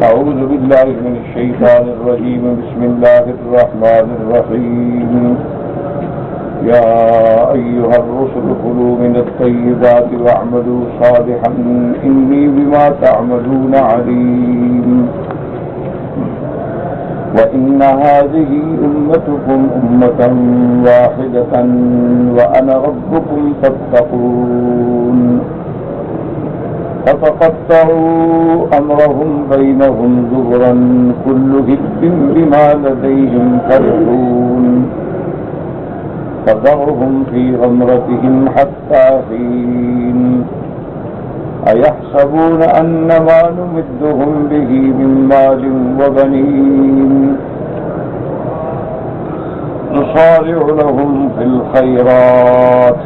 أعوذ بالله من الشيطان الرجيم. بسم الله الرحمن الرحيم. يا أيها الرسل كلوا من الطيبات واعملوا صالحا إني بما تعملون عليم. وإن هذه أمتكم أمة واحدة وأنا ربكم فاتقون. فتقطعوا أمرهم بينهم زبرا كل حزب بما لديهم فرحون. فذرهم في غمرتهم حتى حين. أيحسبون أن ما نمدهم به من مال وبنين نصارع لهم في الخيرات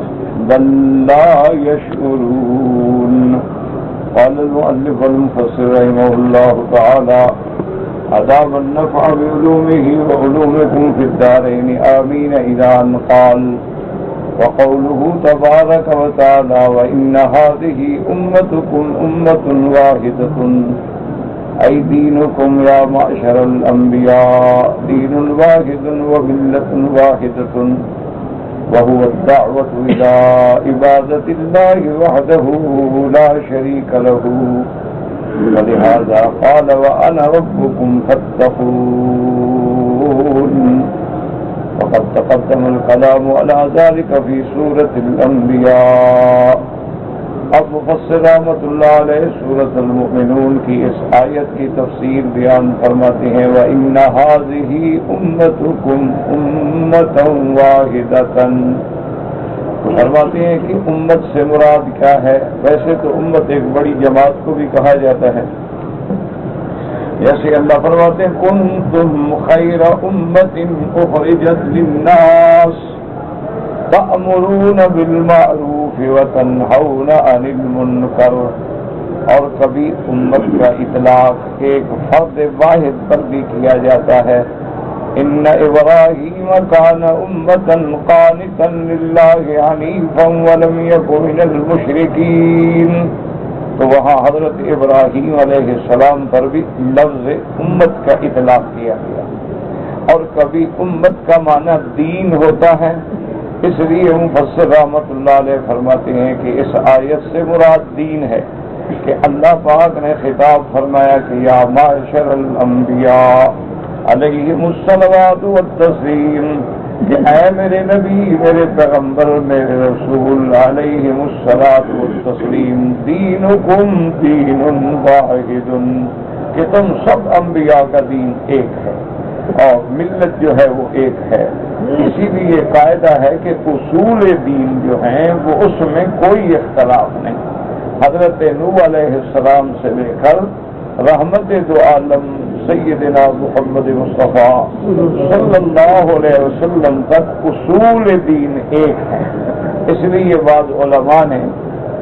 بل لا يشعرون. قال المؤلف المفسر رحمه الله تعالى: أدام النفع بعلومه وعلومكم في الدارين آمين. إلى أن قال: وقوله تبارك وتعالى: وإن هذه أمتكم أمة واحدة أي دينكم يا معشر الأنبياء دين واحد وملة واحدة وهو الدعوة إلى عبادة الله وحده لا شريك له. ولهذا قال: وأنا ربكم فاتقون. وقد تقدم الكلام على ذلك في سورة الأنبياء. اب مفسر رحمۃ اللہ علیہ سورۃ المؤمنون کی اس آیت کی تفسیر بیان فرماتے ہیں: وَإِنَّ هَذِهِ أُمَّتُكُمْ أُمَّةً وَاحِدَةً. فرماتے ہیں کہ امت سے مراد کیا ہے؟ ویسے تو امت ایک بڑی جماعت کو بھی کہا جاتا ہے، جیسے اللہ فرماتے ہیں: كُنتُمْ خَيْرَ أُمَّةٍ أُخْرِجَتْ لِلنَّاسِ تَأْمُرُونَ بِالْمَعْرُوفِ وَتَنْهَوْنَ عَنِ الْمُنكَرِ. اور کبھی امت کا اطلاق ایک فرد واحد پر بھی کیا جاتا ہے: إِنَّ إِبْرَاهِيمَ كَانَ أُمَّةً قَانِتًا لِلَّهِ حَنِيفًا وَلَمْ يَكُ مِنَ الْمُشْرِكِينَ. تو وہاں حضرت ابراہیم علیہ السلام پر بھی لفظ امت کا اطلاق کیا گیا. اور کبھی امت کا معنی دین ہوتا ہے، اس لیے مفسر رحمۃ اللہ علیہ فرماتے ہیں کہ اس آیت سے مراد دین ہے کہ اللہ پاک نے خطاب فرمایا کہ یا معاشر الانبیاء علیہم الصلوات والتسلیم، کہ اے میرے نبی، میرے پیغمبر، میرے رسول علیہم الصلاۃ والتسلیم، دینکم دین واحد، کہ تم سب انبیاء کا دین ایک ہے اور ملت جو ہے وہ ایک ہے. اسی لیے قاعدہ ہے کہ اصول دین جو ہیں وہ اس میں کوئی اختلاف نہیں. حضرت نوح علیہ السلام سے لے کر رحمت دو عالم سیدنا محمد مصطفیٰ صلی اللہ علیہ وسلم تک اصول دین ایک ہے. اس لیے بعض علماء نے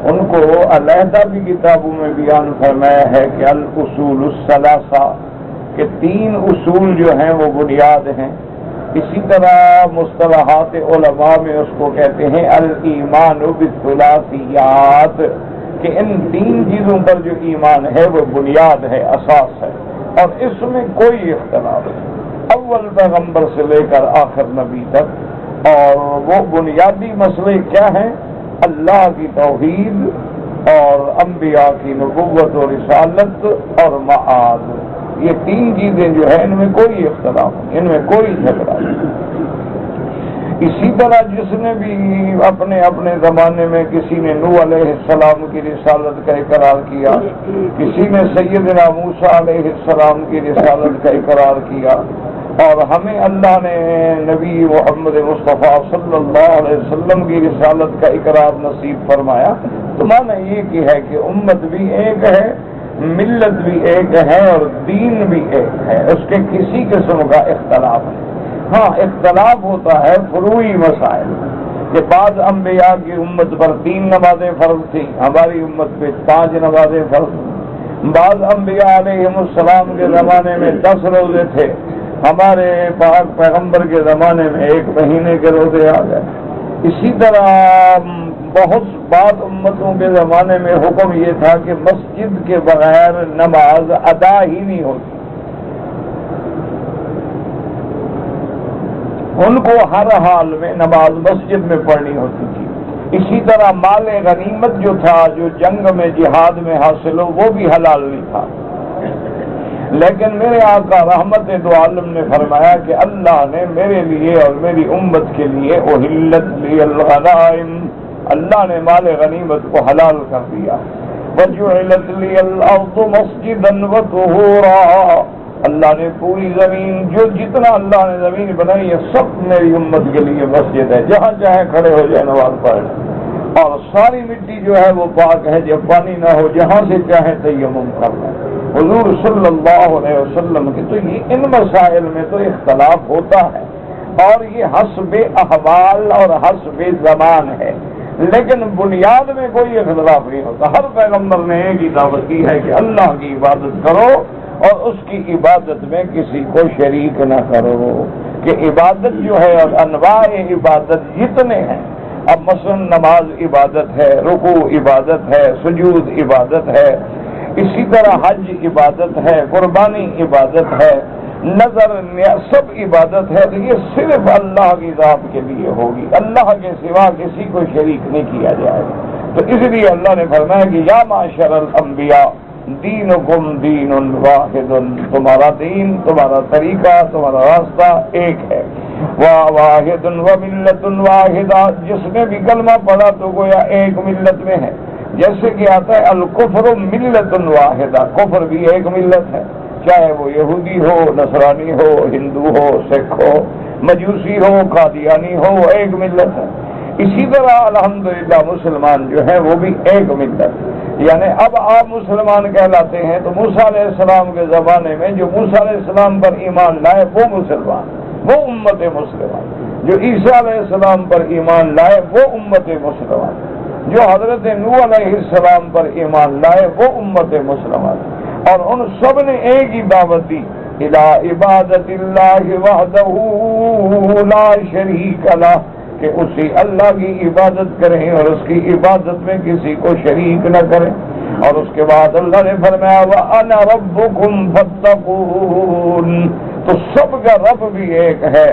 ان کو علیحدہ بھی کتابوں میں بیان فرمایا ہے کہ الاصول الثلاثہ، کہ تین اصول جو ہیں وہ بنیاد ہیں. اسی طرح مصطلحات علماء میں اس کو کہتے ہیں الایمان بالثلاثیات، کہ ان تین چیزوں پر جو ایمان ہے وہ بنیاد ہے، اساس ہے، اور اس میں کوئی اختلاف نہیں، اول پیغمبر سے لے کر آخر نبی تک. اور وہ بنیادی مسئلے کیا ہیں؟ اللہ کی توحید اور انبیاء کی نبوت و رسالت اور معاد. یہ تین چیزیں جو ہیں ان میں کوئی اختلاف نہیں، ان میں کوئی جھگڑا نہیں. اسی طرح جس نے بھی اپنے اپنے زمانے میں کسی نے نوح علیہ السلام کی رسالت کا اقرار کیا، کسی نے سیدنا موسیٰ علیہ السلام کی رسالت کا اقرار کیا، اور ہمیں اللہ نے نبی محمد مصطفیٰ صلی اللہ علیہ وسلم کی رسالت کا اقرار نصیب فرمایا، تو معنی یہ کہ ہے کہ امت بھی ایک ہے، ملت بھی ایک ہے، اور دین بھی ایک ہے. اس کے کسی قسم کا اختلاف نہیں. ہاں اختلاف ہوتا ہے فروعی مسائل، کہ بعض انبیاء کی امت پر 3 نمازیں فرض تھیں، ہماری امت پہ 5 نمازیں فرض. بعض انبیاء علیہم السلام کے زمانے میں 10 روزے تھے، ہمارے پاک پیغمبر کے زمانے میں 1 مہینے کے روزے آ گئے. اسی طرح بہت بعض امتوں کے زمانے میں حکم یہ تھا کہ مسجد کے بغیر نماز ادا ہی نہیں ہوتی، ان کو ہر حال میں نماز مسجد میں پڑھنی ہوتی تھی۔ اسی طرح مال غنیمت جو تھا، جو جنگ میں جہاد میں حاصل ہو، وہ بھی حلال نہیں تھا۔ لیکن میرے آقا رحمت دو عالم نے فرمایا کہ اللہ نے میرے لیے اور میری امت کے لیے احلت لی الغنائم، اللہ نے مال غنیمت کو حلال کر دیا۔ وجعلت لی الارض مسجدا وطہورا، اللہ نے پوری زمین، جو جتنا اللہ نے زمین بنائی ہے سب میری امت کے لیے مسجد ہے، جہاں چاہے کھڑے ہو جائے نماز پڑھ لیں، اور ساری مٹی جو ہے وہ پاک ہے، جب پانی نہ ہو جہاں سے چاہے تیمم کر لیں۔ حضور صلی اللہ علیہ وسلم کی تو یہ ان مسائل میں تو اختلاف ہوتا ہے، اور یہ حسب احوال اور حسب زمان ہے، لیکن بنیاد میں کوئی اختلاف نہیں ہوتا۔ ہر پیغمبر نے ایک ہی دعوت کی ہے کہ اللہ کی عبادت کرو اور اس کی عبادت میں کسی کو شریک نہ کرو، کہ عبادت جو ہے اور انواع عبادت جتنے ہیں، اب مثلا نماز عبادت ہے، رکوع عبادت ہے، سجود عبادت ہے، اسی طرح حج عبادت ہے، قربانی عبادت ہے، نظر سب عبادت ہے، تو یہ صرف اللہ کی ذات کے لیے ہوگی، اللہ کے سوا کسی کو شریک نہیں کیا جائے گا۔ تو اس لیے اللہ نے فرمایا کہ یا معاشر الانبیاء دینکم دین واحد، تمہارا دین، تمہارا طریقہ، تمہارا راستہ ایک ہے۔ واحد وملت واحدہ، جس نے بھی کلمہ پڑھا تو گویا ایک ملت میں ہے، جیسے کہ آتا ہے الکفر ملت واحدہ، کفر بھی ایک ملت ہے، چاہے وہ یہودی ہو، نصرانی ہو، ہندو ہو، سکھ ہو، مجوسی ہو، قادیانی ہو، وہ ایک ملت ہے۔ اسی طرح الحمدللہ مسلمان جو ہے وہ بھی ایک ملت، یعنی اب آپ مسلمان کہلاتے ہیں تو موسیٰ علیہ السلام کے زمانے میں جو موسیٰ علیہ السلام پر ایمان لائے وہ مسلمان، وہ امت مسلمان، جو عیسیٰ علیہ السلام پر ایمان لائے وہ امت مسلمان، جو حضرت نوح علیہ السلام پر ایمان لائے وہ امت مسلمان، اور ان سب نے ایک ہی دعوت دی، الی عبادت اللہ وحدہ لا شریک لہ، کہ اسی اللہ کی عبادت کریں اور اس کی عبادت میں کسی کو شریک نہ کریں۔ اور اس کے بعد اللہ نے فرمایا وَأَنَا رَبُّكُمْ فَاتَّقُونِ، تو سب کا رب بھی ایک ہے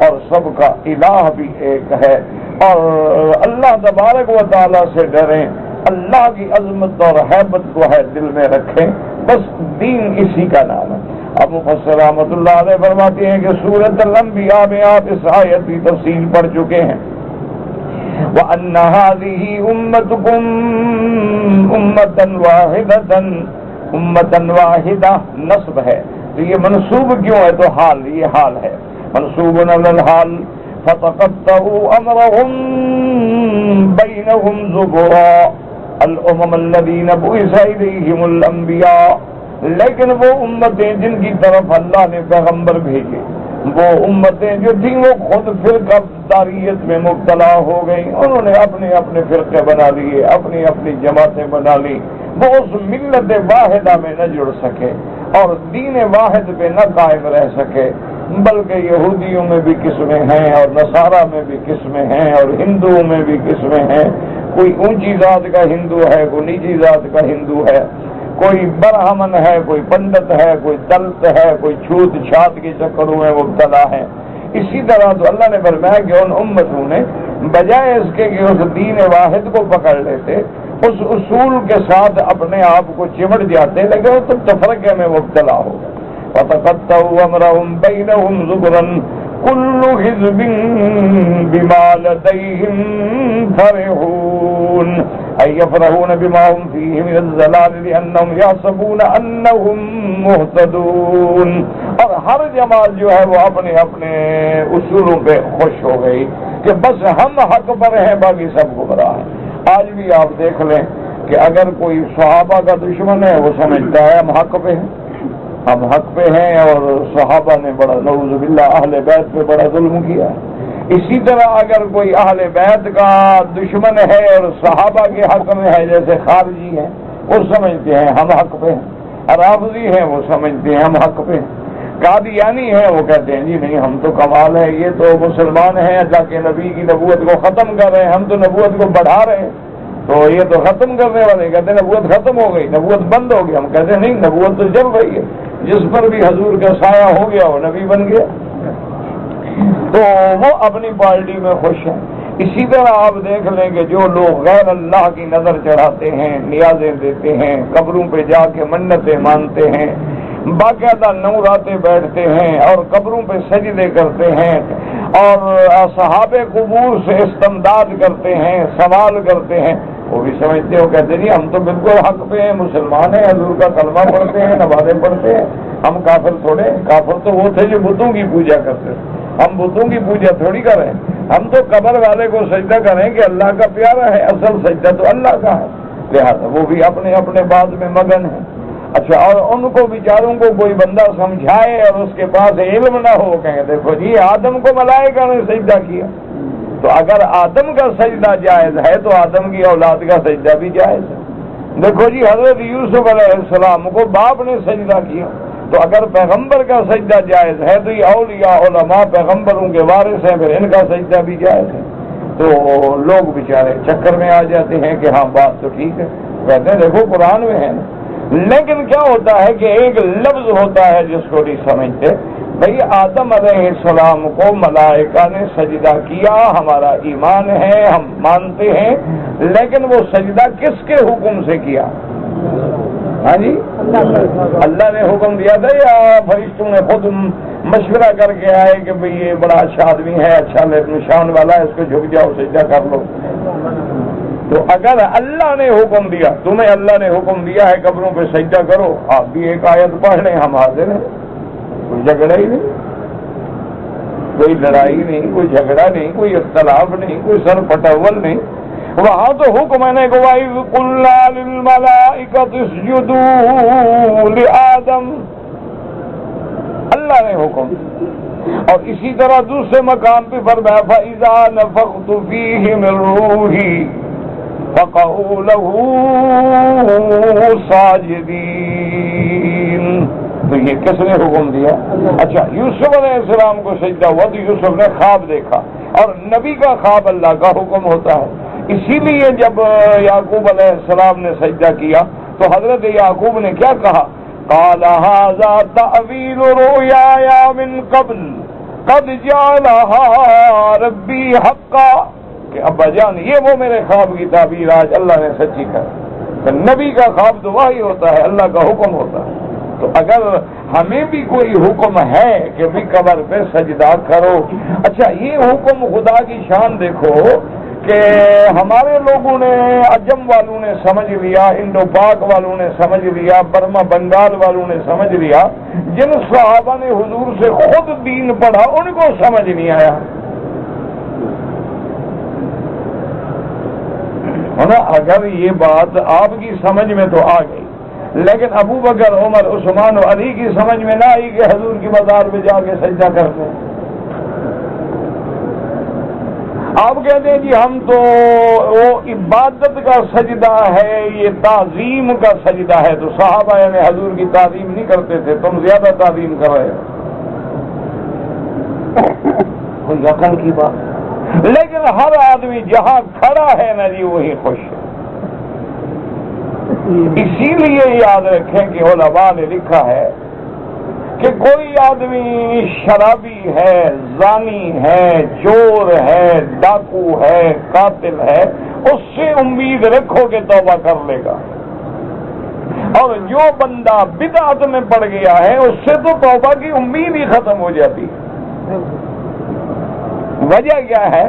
اور سب کا الہ بھی ایک ہے، اور اللہ تبارک و تعالیٰ سے ڈریں، اللہ کی عظمت اور ہیبت کو ہے دل میں رکھیں، بس دین اسی کا نام ہے۔ اب مفسر رحمۃ اللہ علیہ فرماتے ہیں کہ سورۃ الانبیاء میں آپ اس آیت کی تفصیل پڑھ چکے ہیں، وَأَنَّ هَذِهِ أُمَّتُكُمْ أُمَّةً وَاحِدَةً، أُمَّةً وَاحِدَةً نصب ہے، تو یہ منصوب کیوں ہے؟ تو حال، یہ حال ہے، منصوب علی الحال، فَتَقَطَّعُوا أَمْرَهُمْ بَيْنَهُمْ زُبُرًا الْأُمَمَ الَّذِينَ بُعِثَ إِلَيْهِمُ الْأَنْبِيَاءُ، لیکن وہ امتیں جن کی طرف اللہ نے پیغمبر بھیجے، وہ امتیں جو تھیں وہ خود فرقہ داریت میں مبتلا ہو گئیں، انہوں نے اپنے اپنے فرقے بنا لیے، اپنی اپنی جماعتیں بنا لی، وہ اس ملت واحدہ میں نہ جڑ سکے اور دین واحد پہ نہ قائم رہ سکے، بلکہ یہودیوں میں بھی قسمیں ہیں اور نصارہ میں بھی قسمیں ہیں اور ہندوؤں میں بھی قسمیں ہیں، کوئی اونچی ذات کا ہندو ہے، کوئی نیچی ذات کا ہندو ہے، کوئی برہمن ہے، کوئی پنڈت ہے، کوئی دلت ہے، کوئی چھوت چھات کے چکروں میں مبتلا ہے۔ اسی طرح تو اللہ نے فرمایا کہ ان امتوں نے بجائے اس کے کہ اس دین واحد کو پکڑ لیتے، اس اصول کے ساتھ اپنے آپ کو چمٹ جاتے، لیکن وہ تو تفرقے میں مبتلا ہو گئے۔ وَتَقَطَّعُوا أَمْرَهُمْ بَيْنَهُمْ زُبُرًا كُلُّ حِزْبٍ بِمَا لَدَيْهِمْ فَرِحُونَ أَيْ يَفْرَحُونَ بِمَا هُمْ فِيهِ مِنَ الضَّلَالِ لِأَنَّهُمْ يَحْسَبُونَ أَنَّهُمْ مُهْتَدُونَ، اور ہر جماعت جو ہے وہ اپنے اپنے اصولوں پہ خوش ہو گئی کہ بس ہم حق پر ہیں، باقی سب گمراہ ہیں۔ آج بھی آپ دیکھ لیں کہ اگر کوئی صحابہ کا دشمن ہے وہ سمجھتا ہے ہم حق پہ ہیں، ہم حق پہ ہیں، اور صحابہ نے بڑا نعوذ باللہ اہل بیت پہ بڑا ظلم کیا۔ اسی طرح اگر کوئی اہل بیت کا دشمن ہے اور صحابہ کے حق میں ہے، جیسے خارجی ہیں، وہ سمجھتے ہیں ہم حق پہ ہیں، رافضی ہیں وہ سمجھتے ہیں ہم حق پہ ہیں۔ قادیانی ہیں وہ کہتے ہیں جی نہیں ہم تو کمال ہے، یہ تو مسلمان ہیں اللہ کے نبی کی نبوت کو ختم کر رہے ہیں، ہم تو نبوت کو بڑھا رہے ہیں، تو یہ تو ختم کرنے والے کہتے ہیں نبوت ختم ہو گئی، نبوت بند ہو گئی۔ ہم کہتے ہیں نہیں، نبوت تو چل رہی ہے، جس پر بھی حضور کا سایہ ہو گیا وہ نبی بن گیا۔ تو وہ اپنی پارٹی میں خوش ہیں۔ اسی طرح آپ دیکھ لیں کہ جو لوگ غیر اللہ کی نظر چڑھاتے ہیں، نیازیں دیتے ہیں، قبروں پہ جا کے منتیں مانتے ہیں، باقاعدہ 9 راتیں بیٹھتے ہیں اور قبروں پہ سجدے کرتے ہیں اور اصحاب قبور سے استمداد کرتے ہیں، سوال کرتے ہیں، وہ بھی سمجھتے ہو کہتے ہیں ہم تو بالکل حق پہ ہیں، مسلمان ہیں، حضور کا کلمہ پڑھتے ہیں، نمازیں پڑھتے ہیں، ہم کافر تھوڑے ہیں۔ کافر تو وہ تھے جو بتوں کی پوجا کرتے تھے، ہم بتوں کی پوجا تھوڑی کریں، ہم تو قبر والے کو سجدہ کریں کہ اللہ کا پیارا ہے، اصل سجدہ تو اللہ کا ہے، لہٰذا وہ بھی اپنے اپنے بات میں مگن ہیں۔ اچھا، اور ان کو بیچاروں کو کوئی بندہ سمجھائے اور اس کے پاس علم نہ ہو، کہیں دیکھو جی آدم کو ملائکہ نے سجدہ کیا، تو اگر آدم کا سجدہ جائز ہے تو آدم کی اولاد کا سجدہ بھی جائز ہے۔ دیکھو جی حضرت یوسف علیہ السلام کو باپ نے سجدہ کیا، تو اگر پیغمبر کا سجدہ جائز ہے تو یہ اولیاء علماء پیغمبروں کے وارث ہیں، پھر ان کا سجدہ بھی جائز ہے۔ تو لوگ بیچارے چکر میں آ جاتے ہیں کہ ہاں بات تو ٹھیک ہے، کہتے ہیں دیکھو قرآن میں ہے نا، لیکن کیا ہوتا ہے کہ ایک لفظ ہوتا ہے جس کو نہیں سمجھتے۔ بھئی آدم علیہ السلام کو ملائکہ نے سجدہ کیا، ہمارا ایمان ہے، ہم مانتے ہیں، لیکن وہ سجدہ کس کے حکم سے کیا؟ ہاں جی، اللہ نے حکم دیا تھا یا فرشتوں نے خود مشورہ کر کے آئے کہ بھئی یہ بڑا اچھا آدمی ہے، اچھا نشان والا ہے، اس کو جھک جاؤ سجدہ کر لو؟ تو اگر اللہ نے حکم دیا، تمہیں اللہ نے حکم دیا ہے قبروں پہ سجدہ کرو، آپ بھی ایک آیت پڑھ لیں، ہم حاضر ہیں، کوئی جھگڑا ہی نہیں، کوئی لڑائی نہیں، کوئی جھگڑا نہیں، کوئی اختلاف نہیں، کوئی سر پٹول نہیں۔ وہاں تو حکم ہے کہ وَإِذْ قُلْنَا لِلْمَلَائِكَةِ اسْجُدُوا لِآدَمَ، اللہ نے حکم۔ اور اسی طرح دوسرے مقام پہ فرمایا فَإِذَا نَفَخْتُ فِيهِ مِن رُّوحِي فَقَعُوا لَهُ سَاجِدِينَ۔ تو یہ کس نے حکم دیا؟ اچھا، یوسف علیہ السلام کو سجدہ ہوا تو یوسف نے خواب دیکھا، اور نبی کا خواب اللہ کا حکم ہوتا ہے۔ اسی لیے جب یعقوب علیہ السلام نے سجدہ کیا تو حضرت یعقوب نے کیا کہا؟ قال هذا تأویل رؤیایا من قبل قد جعلها ربی حقا، کہ ابا جان یہ وہ میرے خواب کی تعبیر آج اللہ نے سچی کر۔ تو نبی کا خواب تو وہی ہوتا ہے، اللہ کا حکم ہوتا ہے۔ تو اگر ہمیں بھی کوئی حکم ہے کہ بھی قبر پہ سجدہ کرو، اچھا یہ حکم خدا کی شان دیکھو کہ ہمارے لوگوں نے، عجم والوں نے سمجھ لیا، انڈو پاک والوں نے سمجھ لیا، برما بنگال والوں نے سمجھ لیا، جن صحابہ نے حضور سے خود دین پڑھا ان کو سمجھ نہیں آیا نا۔ اگر یہ بات آپ کی سمجھ میں تو آ گئی، لیکن ابو بکر، عمر، عثمان و علی کی سمجھ میں نہ آئی کہ حضور کی مزار پہ جا کے سجدہ کرتے ہیں۔ آپ کہتے ہیں جی ہم تو وہ عبادت کا سجدہ ہے، یہ تعظیم کا سجدہ ہے، تو صحابہ یعنی حضور کی تعظیم نہیں کرتے تھے، تم زیادہ تعظیم کر رہے ہو۔ کوئی عقل کی بات۔ لیکن ہر آدمی جہاں کھڑا ہے نا جی وہی خوش ہے۔ اسی لیے یاد رکھیں کہ علماء نے لکھا ہے کہ کوئی آدمی شرابی ہے، زانی ہے، چور ہے، ڈاکو ہے، قاتل ہے، اس سے امید رکھو کہ توبہ کر لے گا، اور جو بندہ بدعت میں پڑ گیا ہے اس سے تو توبہ کی امید ہی ختم ہو جاتی ہے۔ وجہ کیا ہے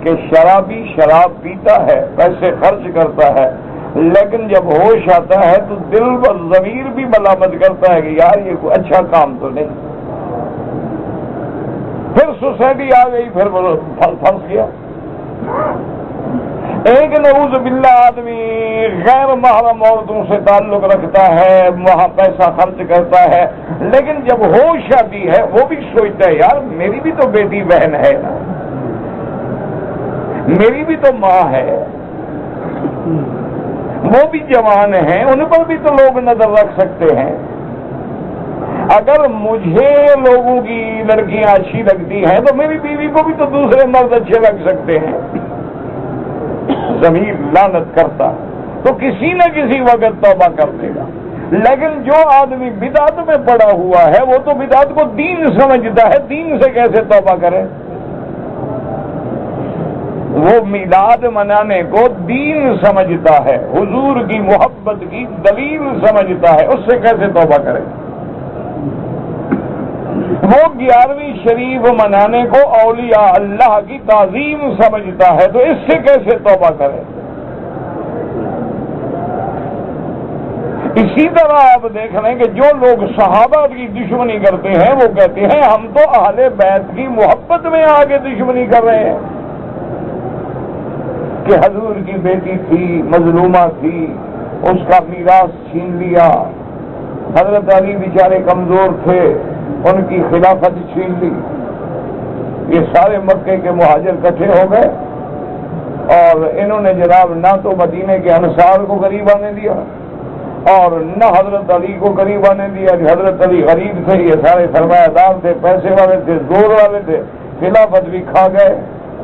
کہ شرابی شراب پیتا ہے، پیسے خرچ کرتا ہے، لیکن جب ہوش آتا ہے تو دل و ضمیر بھی ملامت کرتا ہے کہ یار یہ کوئی اچھا کام تو نہیں۔ پھر سوسائٹی آ گئی، پھر پھنس گیا۔ ایک نعوذ باللہ آدمی غیر محرم عورتوں سے تعلق رکھتا ہے، وہاں پیسہ خرچ کرتا ہے، لیکن جب ہوش آتی ہے وہ بھی سوچتا ہے یار میری بھی تو بیٹی بہن ہے نا، میری بھی تو ماں ہے، وہ بھی جوان ہیں، ان پر بھی تو لوگ نظر رکھ سکتے ہیں۔ اگر مجھے لوگوں کی لڑکیاں اچھی لگتی ہیں تو میری بیوی کو بھی تو دوسرے مرد اچھے لگ سکتے ہیں. ضمیر لعنت کرتا تو کسی نہ کسی وقت توبہ کر دے گا. لیکن جو آدمی بدعت میں پڑا ہوا ہے وہ تو بدعت کو دین سمجھتا ہے، دین سے کیسے توبہ کرے؟ وہ میلاد منانے کو دین سمجھتا ہے، حضور کی محبت کی دلیل سمجھتا ہے، اس سے کیسے توبہ کرے؟ وہ 11ویں شریف منانے کو اولیاء اللہ کی تعظیم سمجھتا ہے، تو اس سے کیسے توبہ کرے؟ اسی طرح آپ دیکھ رہے ہیں کہ جو لوگ صحابہ کی دشمنی کرتے ہیں وہ کہتے ہیں ہم تو اہل بیت کی محبت میں آگے دشمنی کر رہے ہیں کہ حضور کی بیٹی تھی، مظلومہ تھی، اس کا میراث چھین لیا، حضرت علی بیچارے کمزور تھے، ان کی خلافت چھین لی. یہ سارے مکے کے مہاجر اکٹھے ہو گئے اور انہوں نے جناب نہ تو مدینے کے انصار کو قریب آنے دیا اور نہ حضرت علی کو قریب آنے دیا. حضرت علی غریب تھے، یہ سارے سرمایہ دار تھے، پیسے والے تھے، زور والے تھے، خلافت بھی کھا گئے،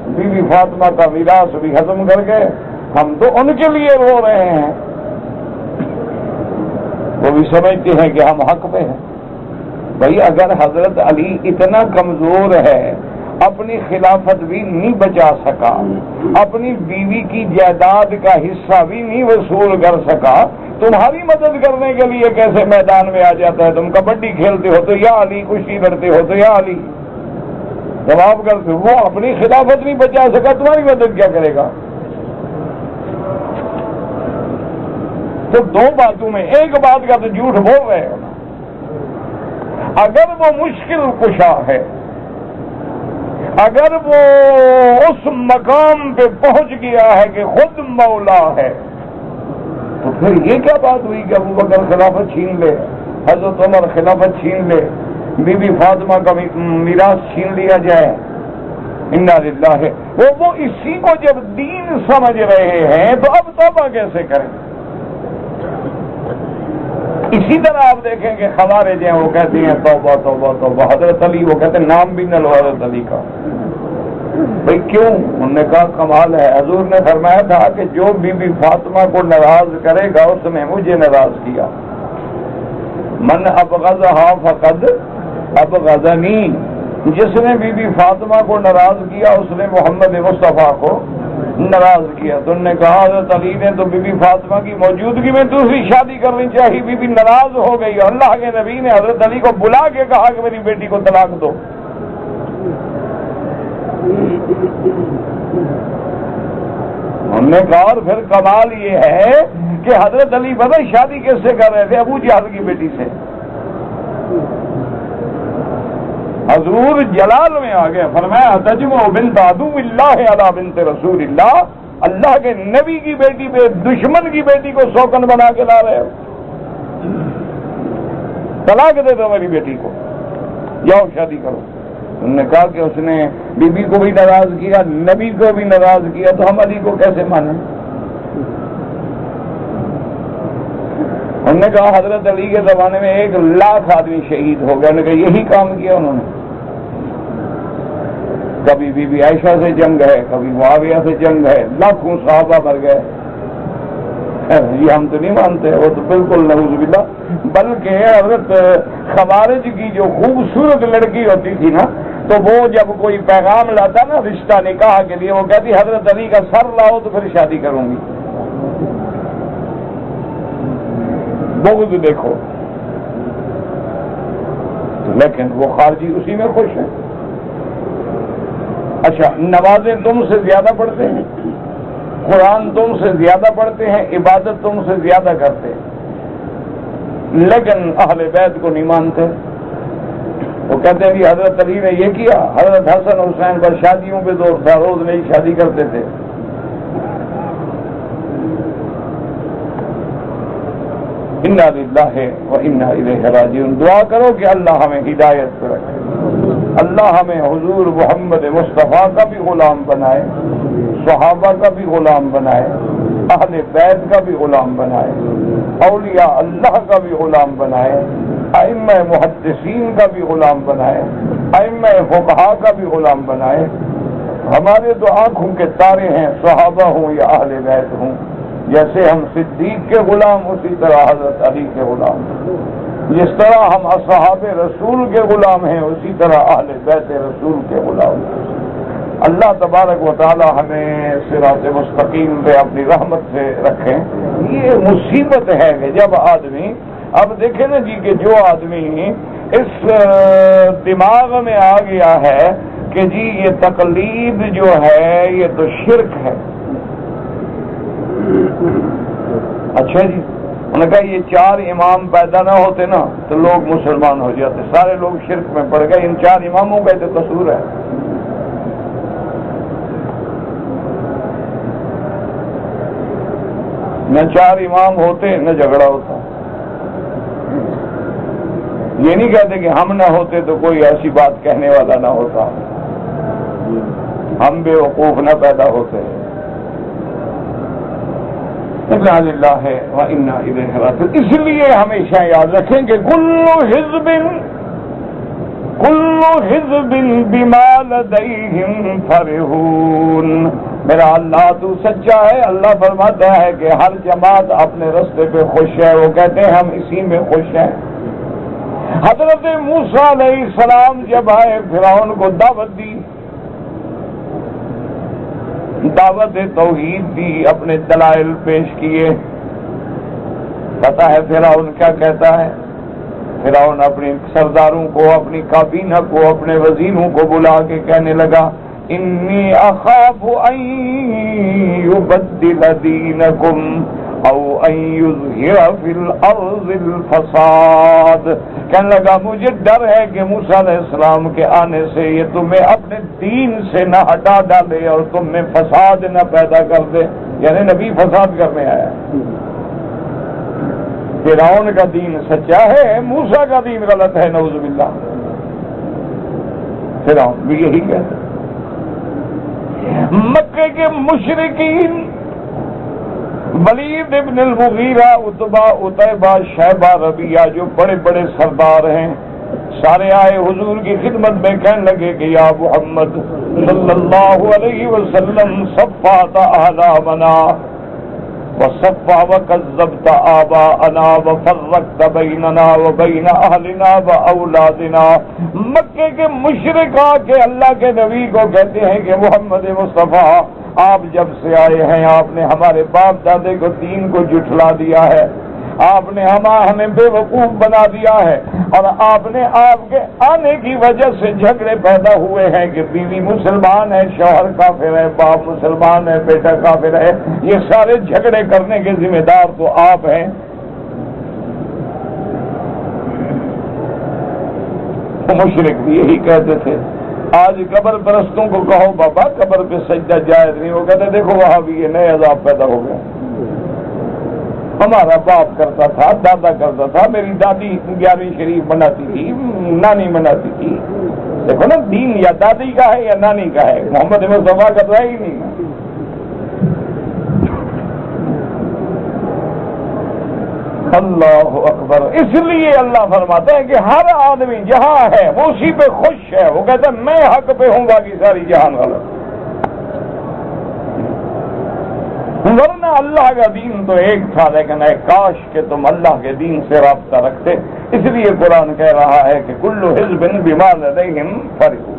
بی بی فاطمہ کا میراث بھی ختم کر گئے. ہم تو ان کے لیے رو رہے ہیں، وہ بھی سمجھتے ہیں کہ ہم حق پہ ہیں. بھائی اگر حضرت علی اتنا کمزور ہے، اپنی خلافت بھی نہیں بچا سکا، اپنی بیوی کی جائیداد کا حصہ بھی نہیں وصول کر سکا، تمہاری مدد کرنے کے لیے کیسے میدان میں آ جاتا ہے؟ تم کبڈی کھیلتے ہو تو یا علی، کشتی لڑتے ہو تو یا علی، جواب کرتے ہو. وہ اپنی خلافت نہیں بچا سکا، تمہاری مدد کیا کرے گا؟ تو دو باتوں میں ایک بات کا تو جھوٹ بول رہے ہو. اگر وہ مشکل کشا ہے، اگر وہ اس مقام پہ پہنچ گیا ہے کہ خود مولا ہے، تو پھر یہ کیا بات ہوئی کہ ابو بکر خلافت چھین لے، حضرت عمر خلافت چھین لے، بی بی فاطمہ کا میراث چھین لیا جائے؟ انا للہ. وہ اسی کو جب دین سمجھ رہے ہیں تو اب توبہ کیسے کریں؟ اسی طرح آپ دیکھیں کہ خوارج ہیں، وہ کہتے ہیں توبہ توبہ توبہ. حضرت علی وہ کہتے ہیں نام بھی نہ لو حضرت علی کا. بھئی کیوں؟ انہوں نے کہا کمال ہے، حضور نے فرمایا تھا کہ جو بی بی فاطمہ کو ناراض کرے گا اس نے مجھے ناراض کیا. من ابغضھا فقد ابغضنی. جس نے بی بی فاطمہ کو ناراض کیا اس نے محمد مصطفیٰ کو ناراض کیا. تو انہوں نے کہا حضرت علی نے تو بی بی فاطمہ کی موجودگی میں دوسری شادی کرنی چاہیے، بی بی ناراض ہو گئی. اللہ کے نبی نے حضرت علی کو بلا کے کہا کہ میری بیٹی کو طلاق دو. ہم نے کہا اور پھر کمال یہ ہے کہ حضرت علی پتہ شادی کس سے کر رہے تھے؟ ابو جہل کی بیٹی سے. حضور جلال میں آ گئے، فرمایا تجمع بنت عدو اللہ علی بنت رسول اللہ. اللہ کے نبی کی بیٹی پہ دشمن کی بیٹی کو سوکن بنا کے لا رہے ہو. طلاق دے دو میری بیٹی کو، جاؤ شادی کرو. انہوں نے کہا کہ اس نے بی بی کو بھی ناراض کیا، نبی کو بھی ناراض کیا، تو ہم علی کو کیسے مانیں؟ انہوں نے کہا حضرت علی کے زمانے میں 1,00,000 آدمی شہید ہو گئے. انہوں نے کہا یہی کام کیا انہوں نے. کبھی بی بی عائشہ سے جنگ ہے، کبھی معاویہ سے جنگ ہے، لاکھوں صحابہ مر گئے. یہ ہم تو نہیں مانتے، وہ تو بالکل نعوذ باللہ. بلکہ حضرت خوارج کی جو خوبصورت لڑکی ہوتی تھی نا، تو وہ جب کوئی پیغام لاتا نا رشتہ نکاح کے لیے، وہ کہتی حضرت علی کا سر لاؤ تو پھر شادی کروں گی. بغض دیکھو. لیکن وہ خارجی اسی میں خوش ہیں. اچھا، نمازیں تم سے زیادہ پڑھتے ہیں، قرآن تم سے زیادہ پڑھتے ہیں، عبادت تم سے زیادہ کرتے ہیں، لیکن اہل بیت کو نہیں مانتے. وہ کہتے ہیں کہ حضرت علی نے یہ کیا، حضرت حسن حسین پر شادیوں پہ دور تھا، روز نہیں شادی کرتے تھے. انا للہ و انا الیہ راجعون. دعا کرو کہ اللہ ہمیں ہدایت پہ رکھے، اللہ ہمیں حضور محمد مصطفیٰ کا بھی غلام بنائے، صحابہ کا بھی غلام بنائے، اہل بیت کا بھی غلام بنائے، اولیاء اللہ کا بھی غلام بنائے. ائمہ محدثین کا بھی غلام بنائے، ائمہ فقہا کا بھی غلام بنائے۔ ہمارے تو آنکھوں کے تارے ہیں، صحابہ ہوں یا اہل بیت ہوں، جیسے ہم صدیق کے غلام اسی طرح حضرت علی کے غلام، جس طرح ہم اصحاب رسول کے غلام ہیں اسی طرح اہل بیت رسول کے غلام ہیں۔ اللہ تبارک و تعالی ہمیں صراط مستقیم پہ اپنی رحمت سے رکھیں۔ یہ مصیبت ہے کہ جب آدمی، اب دیکھیں نا جی کہ جو آدمی اس دماغ میں آ گیا ہے کہ جی یہ تقلید جو ہے یہ تو شرک ہے، اچھا جی انہوں نے کہا یہ 4 امام پیدا نہ ہوتے نا تو لوگ مسلمان ہو جاتے، سارے لوگ شرک میں پڑ گئے، ان 4 اماموں کا تو قصور ہے۔ نہ 4 امام ہوتے نہ جھگڑا ہوتا۔ یہ نہیں کہتے کہ ہم نہ ہوتے تو کوئی ایسی بات کہنے والا نہ ہوتا، ہم بے وقوف نہ پیدا ہوتے۔ انا للہ و انا الیہ راجعون۔ اس لیے ہمیشہ یاد رکھیں کہ کل حزب بما لدیہم فرحون۔ میرا اللہ تو سچا ہے۔ اللہ فرماتا ہے کہ ہر جماعت اپنے رستے پہ خوش ہے، وہ کہتے ہیں ہم اسی میں خوش ہیں۔ حضرت موسیٰ علیہ السلام جب آئے فرعون کو دعوت دی، دعوت توحید دی، اپنے دلائل پیش کیے، پتہ ہے فرعون کیا کہتا ہے؟ فرعون اپنے سرداروں کو، اپنی کابینہ کو، اپنے وزیروں کو بلا کے کہنے لگا انی اخاف ان یبدل دینکم او ان یظہر فی الارض الفساد۔ کہنے لگا مجھے ڈر ہے کہ موسیٰ علیہ السلام کے آنے سے یہ تمہیں اپنے دین سے نہ ہٹا ڈالے اور تم میں فساد نہ پیدا کر دے، یعنی نبی فساد کرنے آیا۔ فرعون کا دین سچا ہے، موسیٰ کا دین غلط ہے، نعوذ باللہ۔ فرعون بھی یہی کہتا۔ مکے کے مشرکین ولید ابن المغیرہ، عتبہ، عتیبہ، شیبہ، ربیعہ، جو بڑے بڑے سردار ہیں، سارے آئے حضور کی خدمت میں، کہنے لگے کہ یا محمد صلی اللہ علیہ وسلم صفات احلامنا وصفا وکذبت آباءنا وفرقت بیننا وبین اہلنا واولادنا۔ مکے کے مشرک آ کے اللہ کے نبی کو کہتے ہیں کہ محمد مصطفیٰ آپ جب سے آئے ہیں آپ نے ہمارے باپ دادے کو دین کو جھٹلا دیا ہے، آپ نے ہمیں بے وقوف بنا دیا ہے، اور آپ نے آپ کے آنے کی وجہ سے جھگڑے پیدا ہوئے ہیں کہ بیوی مسلمان ہے، شوہر کافر ہے، باپ مسلمان ہے، بیٹا کافر ہے، یہ سارے جھگڑے کرنے کے ذمہ دار تو آپ ہیں۔ مشرک بھی یہی کہتے تھے۔ آج قبر پرستوں کو کہو بابا قبر پہ سجدہ جائز نہیں، وہ کہتے دیکھو وہاں بھی یہ نئے عذاب پیدا ہو گئے، ہمارا باپ کرتا تھا، دادا کرتا تھا، میری دادی 11ویں شریف مناتی تھی، نانی مناتی تھی۔ دیکھو نا دین یا دادی کا ہے یا نانی کا ہے، محمد مصطفیٰ کا تو ہے ہی نہیں۔ اللہ اکبر۔ اس لیے اللہ فرماتا ہے کہ ہر آدمی جہاں ہے وہ اسی پہ خوش ہے، وہ کہتا ہے میں حق پہ ہوں، باقی ساری جہان غلط۔ ورنہ اللہ کا دین تو ایک تھا، لیکن اے کاش کہ تم اللہ کے دین سے رابطہ رکھتے۔ اس لیے قرآن کہہ رہا ہے کہ کل حزب بما لدیہم فرحون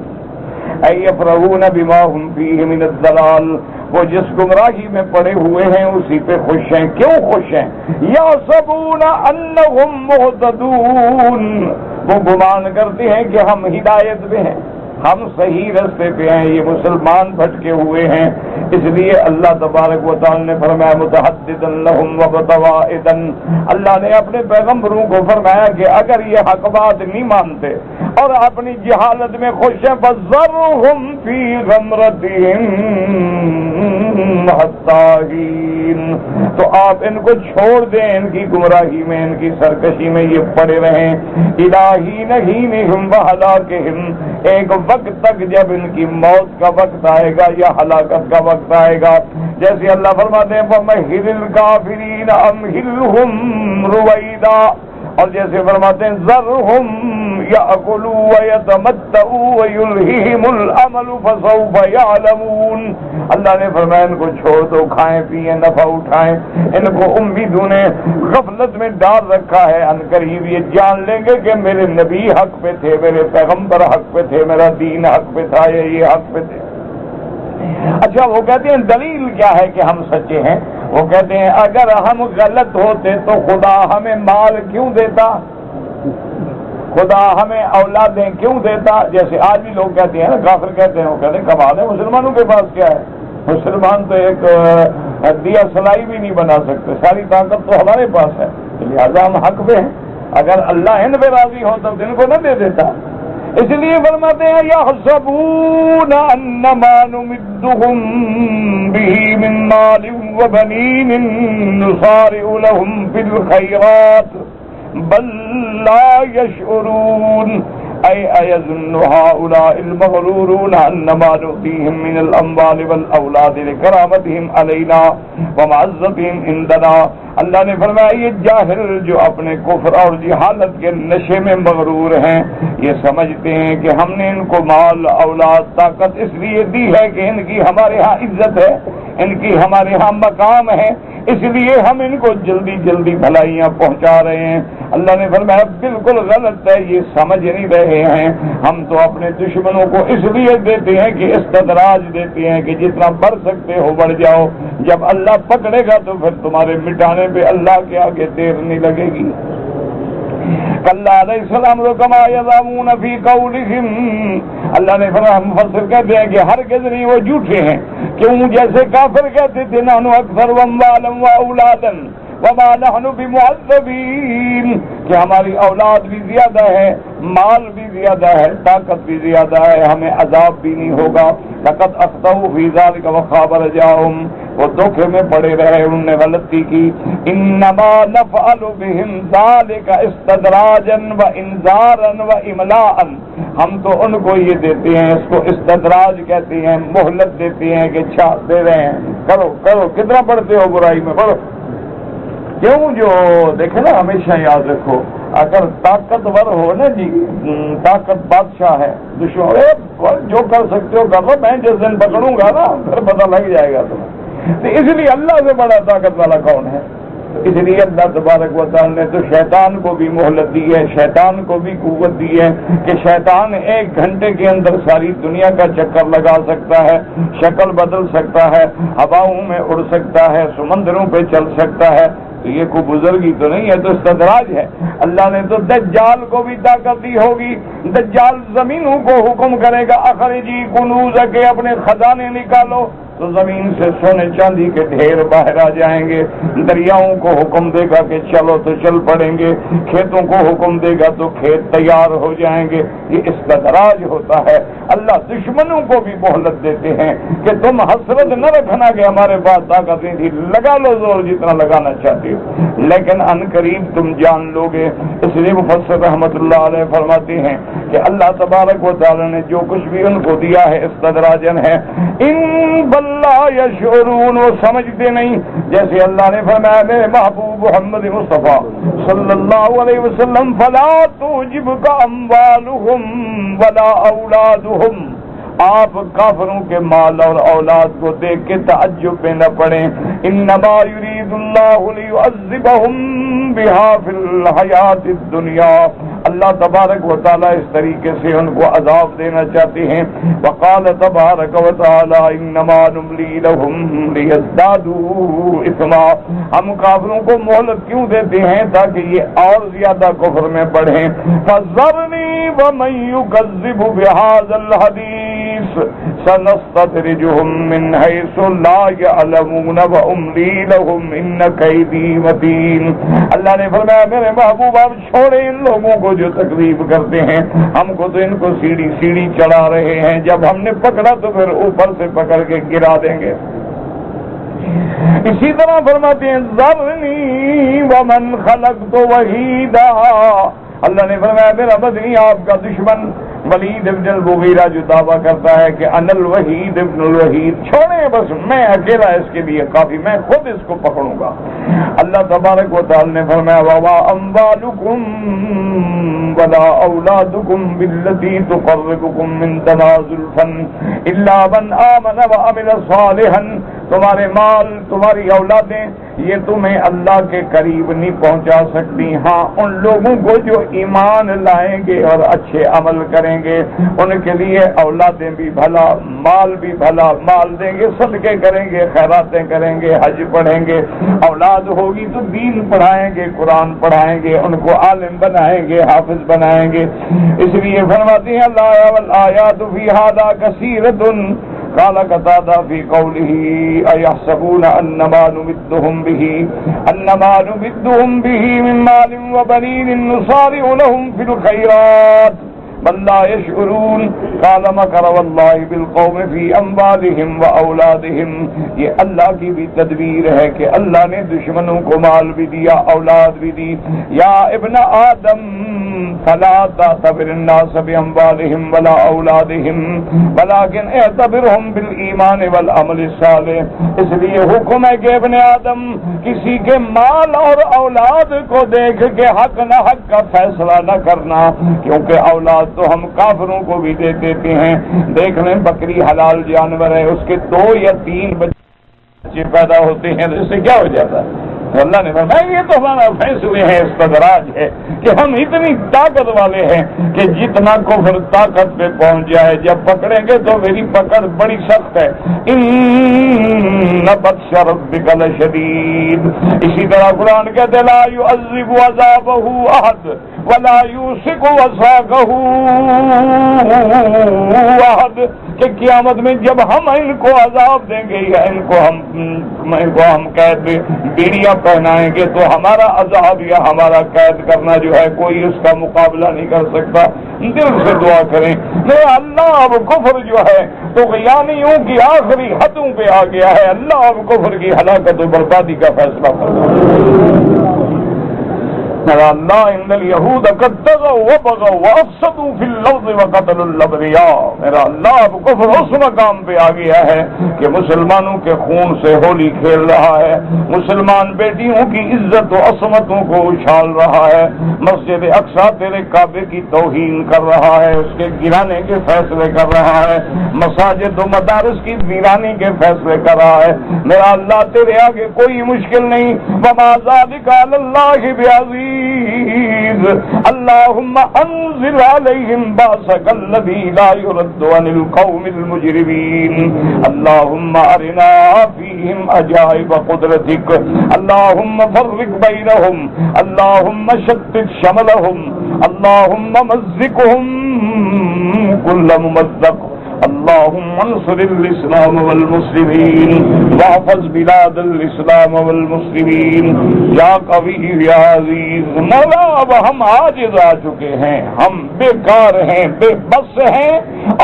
اے یفرحون بما ہم فیہ من الضلال۔ وہ جس گمراہی میں پڑے ہوئے ہیں اسی پہ خوش ہیں۔ کیوں خوش ہیں؟ یحسبون انہم مہتدون، وہ گمان کرتے ہیں کہ ہم ہدایت پہ ہیں، ہم صحیح راستے پہ ہیں، یہ مسلمان بھٹکے ہوئے ہیں۔ اس لیے اللہ تبارک و تعالی نے فرمایا متحددا لہم وبتوائدا، اللہ نے اپنے پیغمبروں کو فرمایا کہ اگر یہ حق بات نہیں مانتے اور اپنی جہالت میں خوش ہیں فذرہم فی غمرتہم حتی حین، تو آپ ان کو چھوڑ دیں ان کی گمراہی میں، ان کی سرکشی میں یہ پڑے رہیں، الہی نہینہم وہلاکہم، ایک وقت تک جب ان کی موت کا وقت آئے گا یا ہلاکت کا وقت آئے گا۔ جیسے اللہ فرماتے ہیں فَمَهِّلِ الْكَافِرِينَ أَمْهِلْهُمْ رُوَيْدًا، اور جیسے فرماتے ہیں ذرہم یأکلوا ویتمتعوا ویلہہم الامل فسوف یعلمون، اللہ نے فرمایا ان کو چھوڑ دو، کھائیں پیئیں نفع اٹھائیں، ان کو امیدوں نے غفلت میں ڈال رکھا ہے، ان قریب یہ جان لیں گے کہ میرے نبی حق پہ تھے، میرے پیغمبر حق پہ تھے، میرا دین حق پہ تھا، یہ حق پہ تھے۔ اچھا وہ کہتے ہیں دلیل کیا ہے کہ ہم سچے ہیں؟ وہ کہتے ہیں اگر ہم غلط ہوتے تو خدا ہمیں مال کیوں دیتا، خدا ہمیں اولادیں کیوں دیتا؟ جیسے آج بھی لوگ کہتے ہیں نا، کافر کہتے ہیں، وہ کہتے ہیں کمال ہے، مسلمانوں کے پاس کیا ہے، مسلمان تو ایک دیا سلائی بھی نہیں بنا سکتے، ساری طاقت تو ہمارے پاس ہے، لہٰذا ہم حق پہ ہیں، اگر اللہ ان پہ راضی ہو تو ان کو نہ دے دیتا۔ اس لیے فرماتے ہیں یحسبون انما نمدهم به من مال وبنین نسارع لهم في الخيرات بل لا يشعرون أي أيظن هؤلاء المغرورون أنما نؤتيهم من الأموال والأولاد لكرامتهم علينا ومعزتهم عندنا۔ اللہ نے فرمایا یہ جاہل جو اپنے کفر اور جہالت کے نشے میں مغرور ہیں، یہ سمجھتے ہیں کہ ہم نے ان کو مال اولاد طاقت اس لیے دی ہے کہ ان کی ہمارے ہاں عزت ہے، ان کی ہمارے ہاں مقام ہے، اس لیے ہم ان کو جلدی جلدی بھلائیاں پہنچا رہے ہیں۔ اللہ نے فرمایا بالکل غلط ہے، یہ سمجھ نہیں رہے ہیں، ہم تو اپنے دشمنوں کو اس لیے دیتے ہیں کہ استدراج دیتے ہیں کہ جتنا بڑھ سکتے ہو بڑھ جاؤ، جب اللہ پکڑے گا تو پھر تمہارے مٹانے پہ اللہ کے آگے دیر نہیں لگے گی۔ کلا علیہ السلام کما یزعمون فی قولہم، اللہ نے فرمایا مفسر کہتے ہیں کہ ہرگز نہیں، وہ جھوٹے ہیں، کیوں؟ جیسے کافر کہتے تھے نحن اکثر اموالا واولادا وما نحن بمعذبین، کہ ہماری اولاد بھی زیادہ ہے، مال بھی زیادہ ہے، طاقت بھی زیادہ ہے، ہمیں عذاب بھی نہیں ہوگا۔ لقد اخطئوا فی ذلک وخاب رجاؤہم، وہ دھوکے میں پڑے رہے، انہوں نے غلطی کی۔ انما نفعل بہم ذلک استدراجا وانذارا واملاء، ہم تو ان کو یہ دیتے ہیں، اس کو استدراج کہتے ہیں، مہلت دیتے ہیں کہ اچھا دے رہے ہیں، کرو کرو، کتنا پڑھتے ہو برائی میں پڑھو۔ کیوں؟ جو دیکھے نا، ہمیشہ یاد رکھو، اگر طاقتور ہو نا جی، طاقت بادشاہ ہے، دشمن جو کر سکتے ہو کر لو، میں جس دن پکڑوں گا نا پھر پتہ لگ جائے گا تمہیں۔ تو اس لیے اللہ سے بڑا طاقت والا کون ہے؟ اس لیے اللہ تبارک و تعالی نے تو شیطان کو بھی مہلت دی ہے، شیطان کو بھی قوت دی ہے کہ شیطان 1 گھنٹے کے اندر ساری دنیا کا چکر لگا سکتا ہے، شکل بدل سکتا ہے، ہواؤں میں اڑ سکتا ہے، سمندروں پہ چل سکتا ہے۔ تو یہ کوئی بزرگی تو نہیں ہے، تو استدراج ہے۔ اللہ نے تو دجال کو بھی طاقت دی ہوگی، دجال زمینوں کو حکم کرے گا اخرجی کنوز کے اپنے خزانے نکالو، تو زمین سے سونے چاندی کے ڈھیر باہر آ جائیں گے، دریاؤں کو حکم دے گا کہ چلو تو چل پڑیں گے، کھیتوں کو حکم دے گا تو کھیت تیار ہو جائیں گے۔ یہ استدراج ہوتا ہے۔ اللہ دشمنوں کو بھی مہلت دیتے ہیں کہ تم حسرت نہ رکھنا کہ ہمارے پاس طاقت نہیں تھی، لگا لو زور جتنا لگانا چاہتے ہو، لیکن ان قریب تم جان لو گے۔ اس لیے مفسر رحمت اللہ علیہ فرماتے ہیں کہ اللہ تبارک و تعالی نے جو کچھ بھی ان کو دیا ہے استدراجن ہے، ان بلا یشعرون، وہ سمجھتے نہیں۔ جیسے اللہ نے فرمایا میرے محبوب محمد مصطفیٰ صلی اللہ علیہ وسلم فلا تعجبک اموالہم ولا اولادہم، آپ کافروں کے مال اور اولاد کو دیکھ کے تعجب میں نہ پڑیں، انما یرید اللہ لیعذبہم بہا فی الحیات الدنیا، اللہ تبارک و تعالیٰ اس طریقے سے ان کو عذاب دینا چاہتے ہیں۔ وقال تبارک و تعالیٰ انما نملی لہم لیزدادوا اثما، ہم کافروں کو مہلت کیوں دیتے ہیں؟ تاکہ یہ اور زیادہ کفر میں بڑھیں۔ فذرنی ومن یکذب بہذا الحدیث سنستدرجہم من حیث لا یعلمون واملی لہم ان کیدی متین، اللہ نے فرمایا میرے محبوب آپ چھوڑے ان لوگوں کو جو تکلیف کرتے ہیں، ہم کو تو ان کو سیڑھی سیڑھی چڑھا رہے ہیں، جب ہم نے پکڑا تو پھر اوپر سے پکڑ کے گرا دیں گے۔ اسی طرح فرماتے ہیں ذرنی ومن خلقت وحیدا، اللہ نے فرمایا میرا بدنی آپ کا دشمن ولید ابن المغیرہ جو دعویٰ کرتا ہے کہ ان الوحید ابن الوحید، چھوڑیں بس میں اکیلا اس کے لیے کافی، میں خود اس کو پکڑوں گا۔ اللہ تبارک و تعالی نے فرمایا وَمَا أَمْوَالُكُمْ وَلَا أَوْلَادُكُمْ بِالَّتِي تُقَرِّبُكُمْ مِنْ زُلْفًا إِلَّا مَنْ آمَنَ وَعَمِلَ صَالِحًا، تمہارے مال تمہاری اولادیں یہ تمہیں اللہ کے قریب نہیں پہنچا سکتی، ہاں ان لوگوں کو جو ایمان لائیں گے اور اچھے عمل کریں گے ان کے لیے اولادیں بھی بھلا، مال بھی بھلا، مال دیں گے، صدقے کریں گے، خیراتیں کریں گے، حج پڑھیں گے، اولاد ہوگی تو دین پڑھائیں گے، قرآن پڑھائیں گے، ان کو عالم بنائیں گے، حافظ بنائیں گے۔ اس لیے فرماتی ہیں الآیات فی ھذا کثیرۃ، قال قتادہ فی قولہ ایحسبون انما نمدهم به من مال وبنین نصارع لهم فی الخیرات بل لا یشعرون قال مکر واللہ بالقوم فی اموالهم واولادهم، یہ اللہ کی بھی تدبیر ہے کہ اللہ نے دشمنوں کو مال بھی دیا، اولاد بھی دی۔ یا ابن آدم فلا تعتبر الناس باموالهم ولا اولادهم ولكن اعتبرهم بالایمان والعمل الصالح، اس لیے حکم ہے کہ ابن آدم کسی کے مال اور اولاد کو دیکھ کے حق نہ حق کا فیصلہ نہ کرنا، کیونکہ اولاد تو ہم کافروں کو بھی دے دیتے ہیں۔ دیکھ لیں بکری حلال جانور ہے، اس کے 2 یا 3 بچے پیدا ہوتے ہیں تو اس سے کیا ہو جاتا ہے؟ تو اللہ نے فرمایا یہ تو ہمارا فیصلے ہے، استدراج ہے کہ ہم اتنی طاقت والے ہیں کہ جتنا کفر طاقت پہ پہنچ جائے جب پکڑیں گے تو میری پکڑ بڑی سخت ہے۔ ان بطش ربک لشدید، اسی طرح قرآن کہتے لا يعذب عذابہ احد ولا یوثق وثاقہ احد، کہ قیامت میں جب ہم ان کو عذاب دیں گے یا ان کو ہم قید بیڑیاں پہنائیں گے تو ہمارا عذاب یا ہمارا قید کرنا جو ہے کوئی اس کا مقابلہ نہیں کر سکتا۔ دل سے دعا کریں میرا اللہ اب کفر جو ہے تو یعنیوں کی آخری حدوں پہ آ گیا ہے، اللہ اب کفر کی ہلاکت و بربادی کا فیصلہ فرمائے۔ میرا اللہ ان الیہود قد طغوا وبغوا وافسدوا فی الارض وقتلوا الابریا، میرا اللہ اب کفر اس مقام پہ آ گیا ہے کہ مسلمانوں کے خون سے ہولی کھیل رہا ہے، مسلمان بیٹیوں کی عزت و عصمتوں کو اچھال رہا ہے، مسجد اقصی تیرے کعبے کی توہین کر رہا ہے، اس کے گرانے کے فیصلے کر رہا ہے، مساجد و مدارس کی ویرانی کے فیصلے کر رہا ہے۔ میرا اللہ تیرے آگے کوئی مشکل نہیں، وما ذلک علی اللہ بعزیز، اللہم انزل علیہم باسک الذی لا يرد عن القوم المجرمین، اللہم ارنا فیہم عجائب قدرتک، اللہم فرق بینہم، اللہم شتت شملہم، اللہم مزقہم کل ممزق، اللهم انصر الاسلام والمسلمین واحفظ بلاد الاسلام والمسلمین یا قوی یا عزیز۔ مولا اب ہم عاجز آ چکے ہیں، ہم بیکار ہیں، بے بس ہیں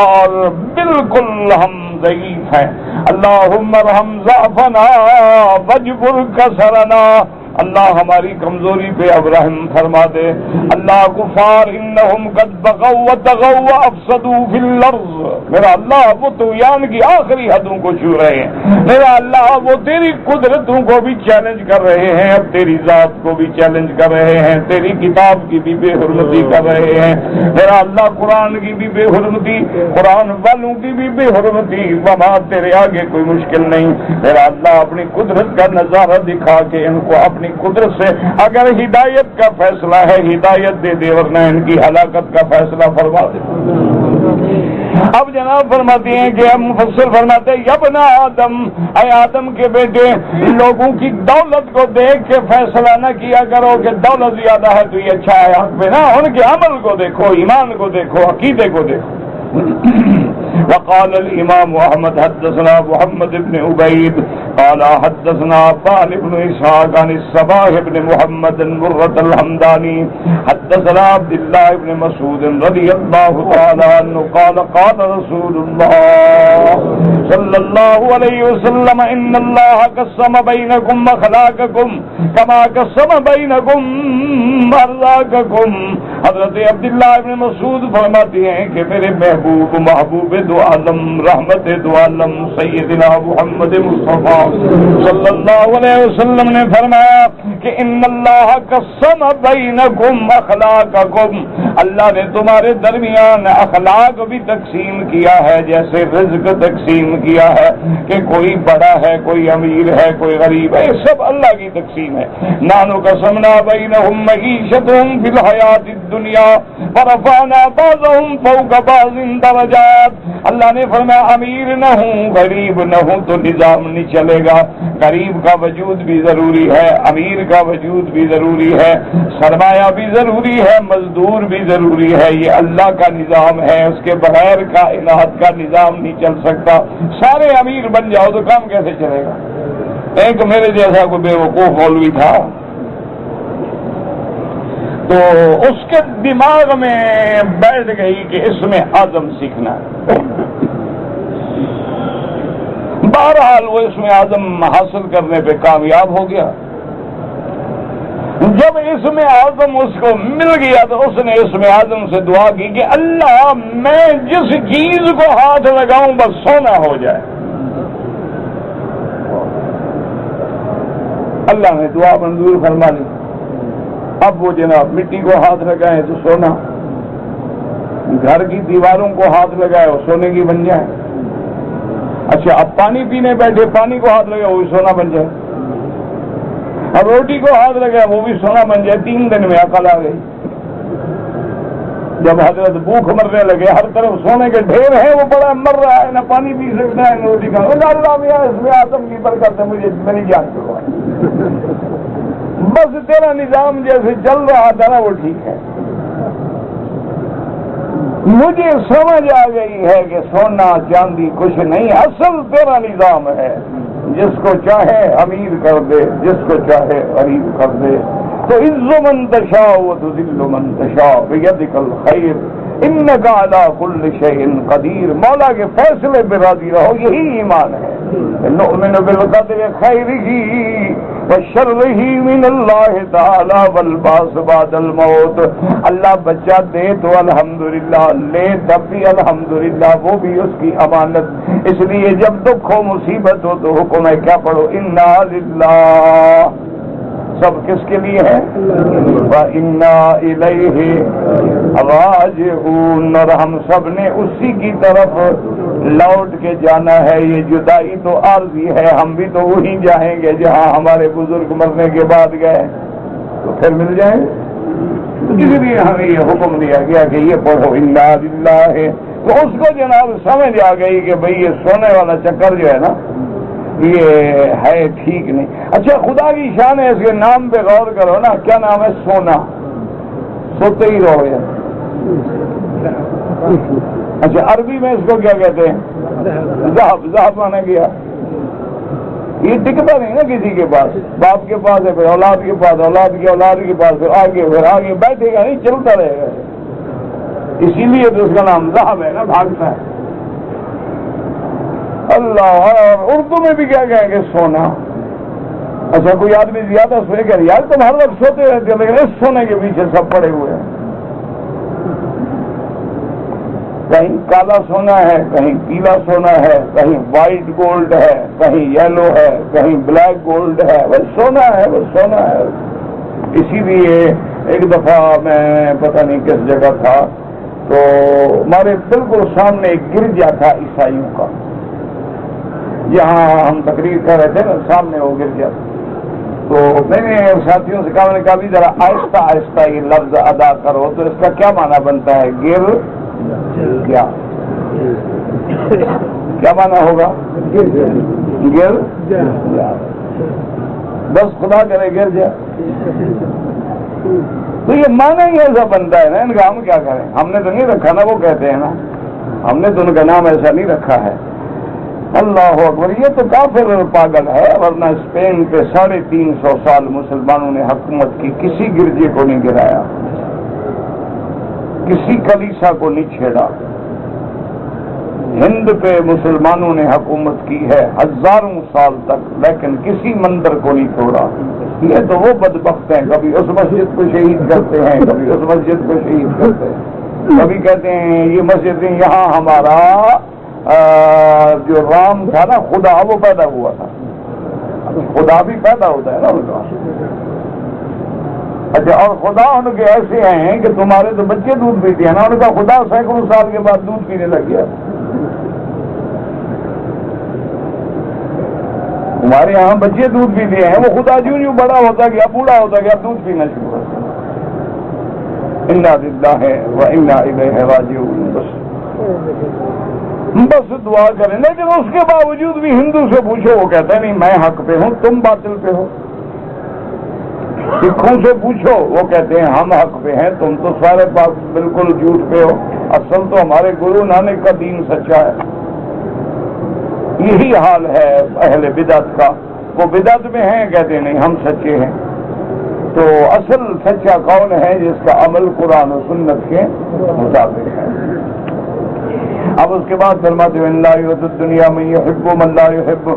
اور بالکل ہم ضعیف ہیں۔ اللہم ارحم ضعفنا واجبر کسرنا، اللہ ہماری کمزوری پہ اب رحم فرما دے۔ اللہ کفار انہم قد بغوا وطغوا وافسدوا فی الارض، میرا اللہ وہ طغیان کی آخری حدوں کو چھو رہے ہیں، میرا اللہ وہ تیری قدرتوں کو بھی چیلنج کر رہے ہیں، اب تیری ذات کو بھی چیلنج کر رہے ہیں، تیری کتاب کی بھی بے حرمتی کر رہے ہیں، میرا اللہ قرآن کی بھی بے حرمتی، قرآن والوں کی بھی بے حرمتی، وہاں تیرے آگے کوئی مشکل نہیں۔ میرا اللہ اپنی قدرت کا نظارہ دکھا کے ان کو اپنی قدرت سے اگر ہدایت کا فیصلہ ہے ہدایت دے دے، ورنہ ان کی ہلاکت کا فیصلہ فرما دے۔ اب جناب فرماتے ہیں کہ مفسر فرماتے ہیں ابن آدم، اے آدم کے بیٹے، لوگوں کی دولت کو دیکھ کے فیصلہ نہ کیا کرو کہ دولت زیادہ ہے تو یہ اچھا ہے حق پہ، نہ ان کے عمل کو دیکھو، ایمان کو دیکھو، عقیدے کو دیکھو۔ وقال الامام احمد حدثنا محمد بن عبید قال حدثنا عبان بن اسحاق عن الصباح بن محمد مرة الحمداني حدثنا عبد الله بن مسعود رضي الله تعالى عنه قال قال رسول الله صلى الله عليه وسلم ان الله قسم بينكم اخلاقكم كما قسم بينكم ارزاقكم. حضرت عبداللہ ابن مسعود فرماتے ہیں کہ میرے محبوب دو عالم رحمت دو عالم سیدنا محمد مصطفیٰ صلی اللہ علیہ وسلم نے فرمایا کہ ان اللہ قسم بینکم اخلاقکم، اللہ نے تمہارے درمیان اخلاق بھی تقسیم کیا ہے جیسے رزق تقسیم کیا ہے کہ کوئی بڑا ہے کوئی امیر ہے کوئی غریب ہے، سب اللہ کی تقسیم ہے. نانو قسمنا بینہم معیشتہم فی الحیات الدنیا ورفعنا بعضهم فوق بعض درجات. اللہ نے فرمایا امیر نہ ہوں غریب نہ ہوں تو نظام نہیں چلے گا. غریب کا وجود بھی ضروری ہے، امیر کا وجود بھی ضروری ہے، سرمایہ بھی ضروری ہے، مزدور بھی ضروری ہے. یہ اللہ کا نظام ہے، اس کے بغیر کائنات کا نظام نہیں چل سکتا. سارے امیر بن جاؤ تو کام کیسے چلے گا؟ ایک میرے جیسا کوئی بے وقوف مولوی تھا تو اس کے دماغ میں بیٹھ گئی کہ اس میں عزم سیکھنا ہے. بہرحال وہ اس میں عزم حاصل کرنے پہ کامیاب ہو گیا. جب اس میں عزم اس کو مل گیا تو اس نے اس میں عزم سے دعا کی کہ اللہ میں جس چیز کو ہاتھ لگاؤں بس سونا ہو جائے. اللہ نے دعا منظور فرما لی. اب وہ جناب مٹی کو ہاتھ لگائے تو سونا، گھر کی دیواروں کو ہاتھ لگائے وہ سونے کی بن جائے. اچھا اب پانی پینے بیٹھے پانی کو ہاتھ لگائے وہ بھی سونا بن جائے. اب روٹی کو ہاتھ لگائے وہ بھی سونا بن جائے. 3 دن میں عقل آ گئی. جب حضرت بھوک مرنے لگے ہر طرف سونے کے ڈھیر ہیں وہ بڑا مر رہا ہے نہ پانی پی سکتا ہے نہ روٹی کھا. اللہ میاں اس میں آدم کی برکت ہے مجھے میری جان چھوڑا. بس تیرا نظام جیسے چل رہا تھا نا وہ ٹھیک ہے. مجھے سمجھ آ گئی ہے کہ سونا چاندی کچھ نہیں، اصل تیرا نظام ہے. جس کو چاہے امیر کر دے، جس کو چاہے غریب کر دے. تو عز من تشاء وتذل من تشاء بیدک الخیر انک علی کل شیء قدیر. مولا کے فیصلے پہ راضی رہو، یہی ایمان ہے. نؤمن بالقدر خیرہ وشرہ من اللہ تعالی والبعث بعد الموت. اللہ بچہ دے تو الحمدللہ، لے تب بھی الحمدللہ، وہ بھی اس کی امانت. اس لیے جب دکھ ہو مصیبت ہو تو حکم ہے کیا پڑھو؟ انا للہ. سب کس کے لیے ہے؟ وَإِنَّا إِلَيْهِ رَاجِعُونَ. اور ہم سب نے اسی کی طرف لوٹ کے جانا ہے. یہ جدائی تو عارضی ہے، ہم بھی تو وہی جائیں گے جہاں ہمارے بزرگ مرنے کے بعد گئے تو پھر مل جائیں. اس لیے ہمیں یہ حکم دیا گیا کہ یہ پڑھو اِنَّا لِلَّهِ. تو اس کو جناب سمجھ آ گئی کہ بھئی یہ سونے والا چکر جو ہے نا یہ ہے ٹھیک نہیں. اچھا خدا کی شان ہے، اس کے نام پہ غور کرو نا. کیا نام ہے؟ سونا. سوتے ہی رہو یار. اچھا عربی میں اس کو کیا کہتے ہیں؟ ذہب. ذہب مانا گیا. یہ ٹکتا نہیں نا کسی کے پاس. باپ کے پاس ہے پھر اولاد کے پاس، اولاد کی اولاد کے پاس، پھر آگے بیٹھے گا نہیں، چلتا رہے گا. اسی لیے تو اس کا نام ذہب ہے نا، بھاگتا ہے. اللہ. اور اردو میں بھی کیا کہیں گے؟ سونا. اچھا کوئی آدمی زیادہ سونے کہ یار تم ہر وقت سوتے رہتے ہو، لیکن اس سونے کے پیچھے سب پڑے ہوئے ہیں. کہیں کالا سونا ہے، کہیں پیلا سونا ہے، کہیں وائٹ گولڈ ہے، کہیں یلو ہے، کہیں بلیک گولڈ ہے. بس سونا ہے، بس سونا ہے. اسی لیے ایک دفعہ میں پتہ نہیں کس جگہ تھا تو ہمارے بالکل سامنے ایک گرجا تھا عیسائیوں کا. جہاں ہم تقریر کر رہے تھے نا سامنے وہ گرجا. تو میں نے ساتھیوں سے کہا، میں نے کہا بھی ذرا آہستہ آہستہ یہ لفظ ادا کرو. تو اس کا کیا معنی بنتا ہے؟ گر کیا معنی ہوگا؟ گر بس خدا کرے گر جا. تو یہ معنی ہی ایسا بنتا ہے نا. ان کا ہم کیا کریں؟ ہم نے تو نہیں رکھا نا، وہ کہتے ہیں نا، ہم نے تو ان کا نام ایسا نہیں رکھا ہے. اللہ اکبر، یہ تو کافر پاگل ہے، ورنہ اسپین پہ 350 سال مسلمانوں نے حکومت کی، کسی گرجے کو نہیں گرایا، کسی کلیسا کو نہیں چھیڑا۔ ہند پہ مسلمانوں نے حکومت کی ہے ہزاروں سال تک، لیکن کسی مندر کو نہیں توڑا۔ یہ تو وہ بدبخت ہیں، کبھی اس مسجد کو شہید کرتے ہیں، کبھی اس مسجد کو شہید کرتے ہیں، کبھی کہتے ہیں یہ مسجدیں یہاں ہمارا جو رام تھا نا خدا، وہ پیدا ہوا تھا، خدا بھی پیدا ہوتا ہے نا ان کا۔ اچھا، اور خدا ان کے ایسے ہیں کہ تمہارے تو بچے دودھ پیتے ہیں نا، ان کا خدا سینکڑوں سال کے بعد دودھ پینے لگ گیا۔ ہمارے یہاں بچے دودھ پیتے ہیں، وہ خدا جو بڑا ہوتا گیا، بوڑھا ہوتا گیا، دودھ پینا شروع کر دیا۔ انا للہ و انا الیہ راجعون، بس دعا کریں۔ لیکن اس کے باوجود بھی ہندو سے پوچھو، وہ کہتے ہیں نہیں میں حق پہ ہوں، تم باطل پہ ہو۔ سکھوں سے پوچھو، وہ کہتے ہیں ہم حق پہ ہیں، تم تو سارے پاس بالکل جھوٹ پہ ہو، اصل تو ہمارے گرو نانک کا دین سچا ہے۔ یہی حال ہے اہل بدعت کا، وہ بدعت میں ہیں، کہتے نہیں ہم سچے ہیں۔ تو اصل سچا کون ہے؟ جس کا عمل قرآن و سنت کے مطابق ہے۔ اب اس کے بعد فرماتے ہیں اللہ یؤتی الدنیا من یحب من لا یحب،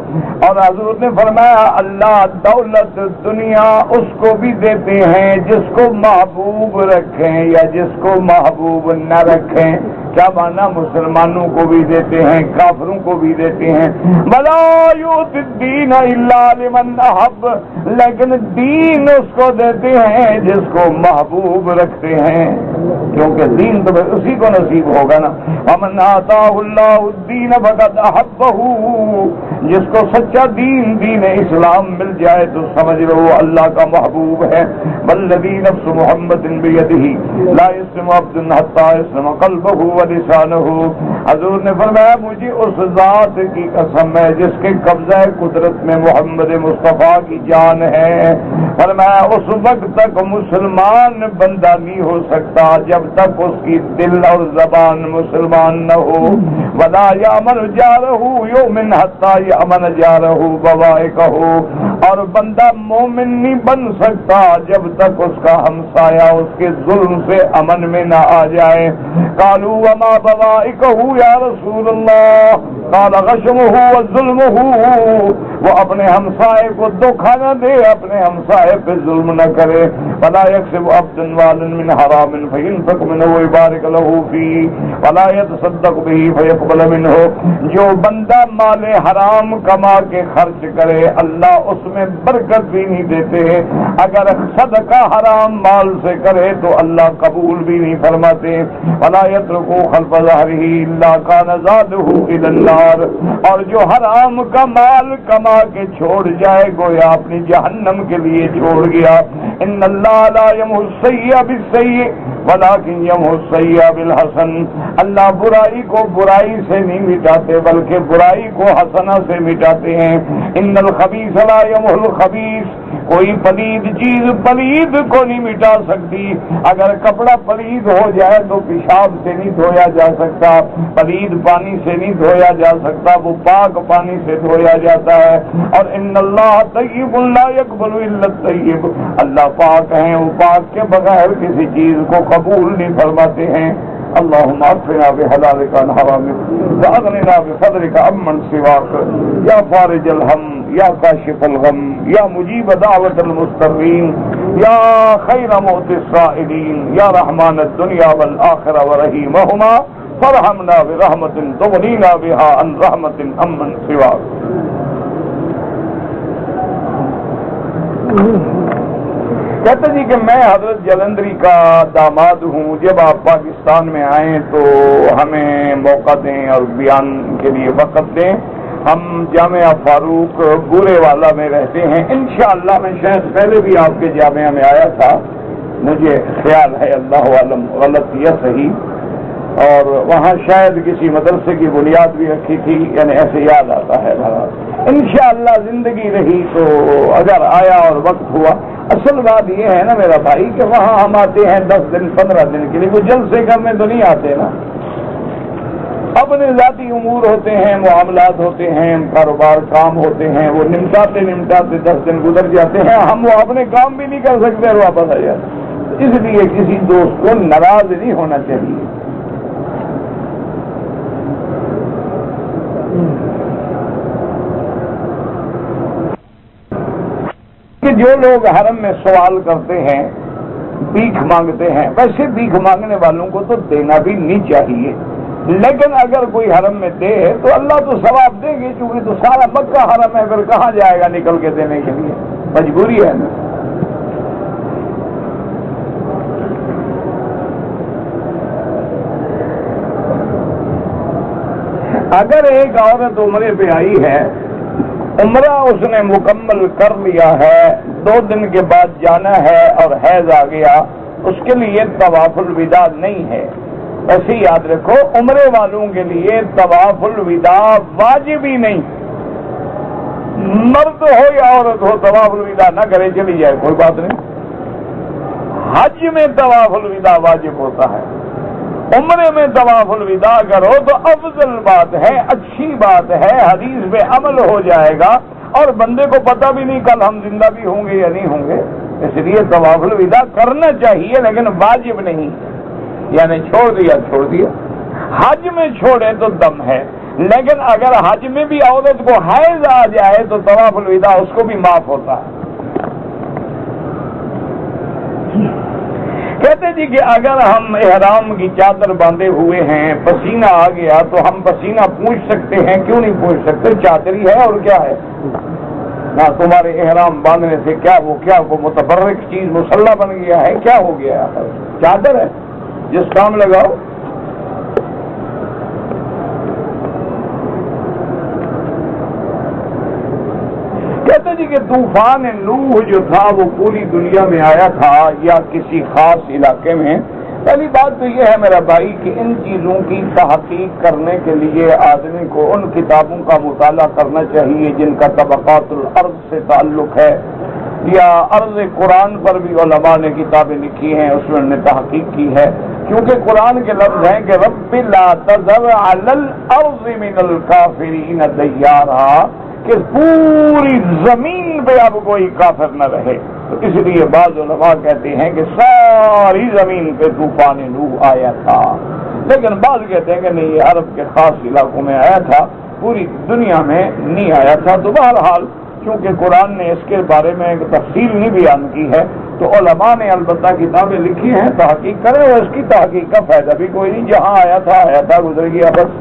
اور حضور نے فرمایا اللہ دولت دنیا اس کو بھی دیتے ہیں جس کو محبوب رکھیں یا جس کو محبوب نہ رکھیں۔ کیا مانا؟ مسلمانوں کو بھی دیتے ہیں، کافروں کو بھی دیتے ہیں۔ ولا یؤتی الدین الا لمن احب، لیکن دین اس کو دیتے ہیں جس کو محبوب رکھتے ہیں، کیونکہ دین تو اسی کو نصیب ہوگا نا۔ ومن آتاہ اللہ الدین فقد احبہ، جس کو سچا دین اسلام مل جائے تو سمجھ لو اللہ کا محبوب ہے۔ والذی نفس محمد بیدہ لا یسلم عبد حتی یسلم قلبہ ولسانہ، حضور نے فرمایا مجھے اس ذات کی قسم ہے جس کے قبضہ قدرت میں محمد مصطفیٰ کی جان ہے، فرمایا اس وقت تک مسلمان بندہ نہیں ہو سکتا جب تک اس کی دل اور زبان مسلمان نہ ہو۔ ولا یامن جارہ یؤمن حتی یامن جارہ بوائقہ، اور بندہ مومن نہیں بن سکتا جب تک اس کا ہمسایہ اس کے ظلم سے امن میں نہ آ جائے۔ قالوا وما بوائقہ یا رسول اللہ، قال غشمہ وظلمہ، وہ اپنے ہمسائے کو دھوکہ نہ دے، اپنے ہمسائے پہ ظلم نہ کرے۔ ولا یکسب عبد والا من حرام فینفق منہ ویبارک لہ فیہ ولا یتصدق بہ فیقبل منہ، جو بندہ مال حرام کما کے خرچ کرے اللہ اس میں برکت بھی نہیں دیتے، اگر صدقہ حرام مال سے کرے تو اللہ قبول بھی نہیں فرماتے۔ ولا یترک خلف ظہرہ الا کان زادہ الی النار، اور جو حرام کا مال کما کے چھوڑ جائے گویا اپنی جہنم کے لیے چھوڑ گیا۔ ان اللہ لا یمحو السیئ بالسیئ ولکن یمحو السیئ بالحسن، اللہ برائی کو برائی سے نہیں مٹاتے بلکہ برائی کو حسنہ سے مٹاتے ہیں۔ ان الخبیث لا یمحو الخبیث، کوئی پلید چیز پلید کو نہیں مٹا سکتی۔ اگر کپڑا پلید ہو جائے تو پیشاب سے نہیں دھویا جا سکتا، پلید پانی سے نہیں دھویا جا سکتا، وہ پاک پانی سے دھویا جاتا ہے۔ اور ان اللہ طیب لا یقبل الا الطیب، اللہ پاک ہیں، وہ پاک کے بغیر کسی چیز کو قبول نہیں فرماتے ہیں۔ اللهم اغفرنا بحلالك عن حرامك واغننا بفضلك عمن سواك یا فارج الهم یا کاشف الغم یا مجیب دعوت المضطرین یا خیر معطی السائلین یا رحمان الدنیا والآخرہ ورحیمہما فرحمنا برحمت تغنینا بها عن رحمت عمن سواك۔ کہتے جی کہ میں حضرت جلندری کا داماد ہوں، جب آپ پاکستان میں آئیں تو ہمیں موقع دیں اور بیان کے لیے وقت دیں۔ ہم جامعہ فاروق بورے والا میں رہتے ہیں، انشاءاللہ میں شاید پہلے بھی آپ کے جامعہ میں آیا تھا، مجھے خیال ہے، اللہ عالم غلط یا صحیح، اور وہاں شاید کسی مدرسے کی بنیاد بھی رکھی تھی، یعنی ایسے یاد آتا ہے۔ انشاءاللہ زندگی رہی تو اگر آیا اور وقت ہوا۔ اصل بات یہ ہے نا میرا بھائی کہ وہاں ہم آتے ہیں 10 دن 15 دن کے لیے، وہ جلسے کرنے تو نہیں آتے نا، اپنے ذاتی امور ہوتے ہیں، معاملات ہوتے ہیں، کاروبار کام ہوتے ہیں، وہ نمٹاتے 10 دن گزر جاتے ہیں، ہم وہ اپنے کام بھی نہیں کر سکتے اور واپس آ جاتے ہیں۔ اس لیے کسی دوست کو ناراض نہیں ہونا چاہیے۔ کہ جو لوگ حرم میں سوال کرتے ہیں، بھیک مانگتے ہیں، ویسے بھیک مانگنے والوں کو تو دینا بھی نہیں چاہیے، لیکن اگر کوئی حرم میں دے تو اللہ تو ثواب دے گے، چونکہ تو سارا مکہ حرم ہے، پھر کہاں جائے گا نکل کے دینے کے لیے؟ مجبوری ہے نا۔ اگر ایک عورت عمرے پہ آئی ہے، عمرہ اس نے مکمل کر لیا ہے، 2 دن کے بعد جانا ہے اور حیض آ گیا، اس کے لیے طواف الوداع نہیں ہے۔ ایسے یاد رکھو، عمرے والوں کے لیے طواف الوداع واجب ہی نہیں، مرد ہو یا عورت ہو طواف الوداع نہ کرے چلی جائے کوئی بات نہیں۔ حج میں طواف الوداع واجب ہوتا ہے، عمرے میں طواف الوداع کرو تو افضل بات ہے، اچھی بات ہے، حدیث پہ عمل ہو جائے گا، اور بندے کو پتہ بھی نہیں کل ہم زندہ بھی ہوں گے یا نہیں ہوں گے، اس لیے طواف الوداع کرنا چاہیے لیکن واجب نہیں، یعنی چھوڑ دیا۔ حج میں چھوڑے تو دم ہے، لیکن اگر حج میں بھی عورت کو حیض آ جائے تو طواف الوداع اس کو بھی معاف ہوتا ہے۔ کہتے جی کہ اگر ہم احرام کی چادر باندھے ہوئے ہیں، پسینہ آ گیا تو ہم پسینہ پوچھ سکتے ہیں؟ کیوں نہیں پوچھ سکتے؟ چادر ہی ہے اور کیا ہے؟ نہ تمہارے احرام باندھنے سے کیا وہ متبرک چیز مسلح بن گیا ہے؟ کیا ہو گیا ہے؟ چادر ہے، جس کام لگاؤ۔ کہتے جی کہ طوفان نوح جو تھا وہ پوری دنیا میں آیا تھا یا کسی خاص علاقے میں؟ پہلی بات تو یہ ہے میرا بھائی کہ ان چیزوں کی تحقیق کرنے کے لیے آدمی کو ان کتابوں کا مطالعہ کرنا چاہیے جن کا طبقات الارض سے تعلق ہے، یا عرض قرآن پر بھی علماء نے کتابیں لکھی ہیں، اس میں انہوں نے تحقیق کی ہے، کیونکہ قرآن کے لفظ ہیں کہ رب لا تذر علی الارض من الکافرین دیارا، کہ پوری زمین پہ اب کوئی کافر نہ رہے، تو اس لیے بعض علماء کہتے ہیں کہ ساری زمین پہ طوفان نوح آیا تھا، لیکن بعض کہتے ہیں کہ نہیں، یہ عرب کے خاص علاقوں میں آیا تھا، پوری دنیا میں نہیں آیا تھا۔ تو بہرحال چونکہ قرآن نے اس کے بارے میں ایک تفصیل نہیں بیان کی ہے تو علماء نے البتہ کتابیں لکھی ہیں، تحقیق کریں، اور اس کی تحقیق کا فائدہ بھی کوئی نہیں، جہاں آیا تھا گزر گیا بس۔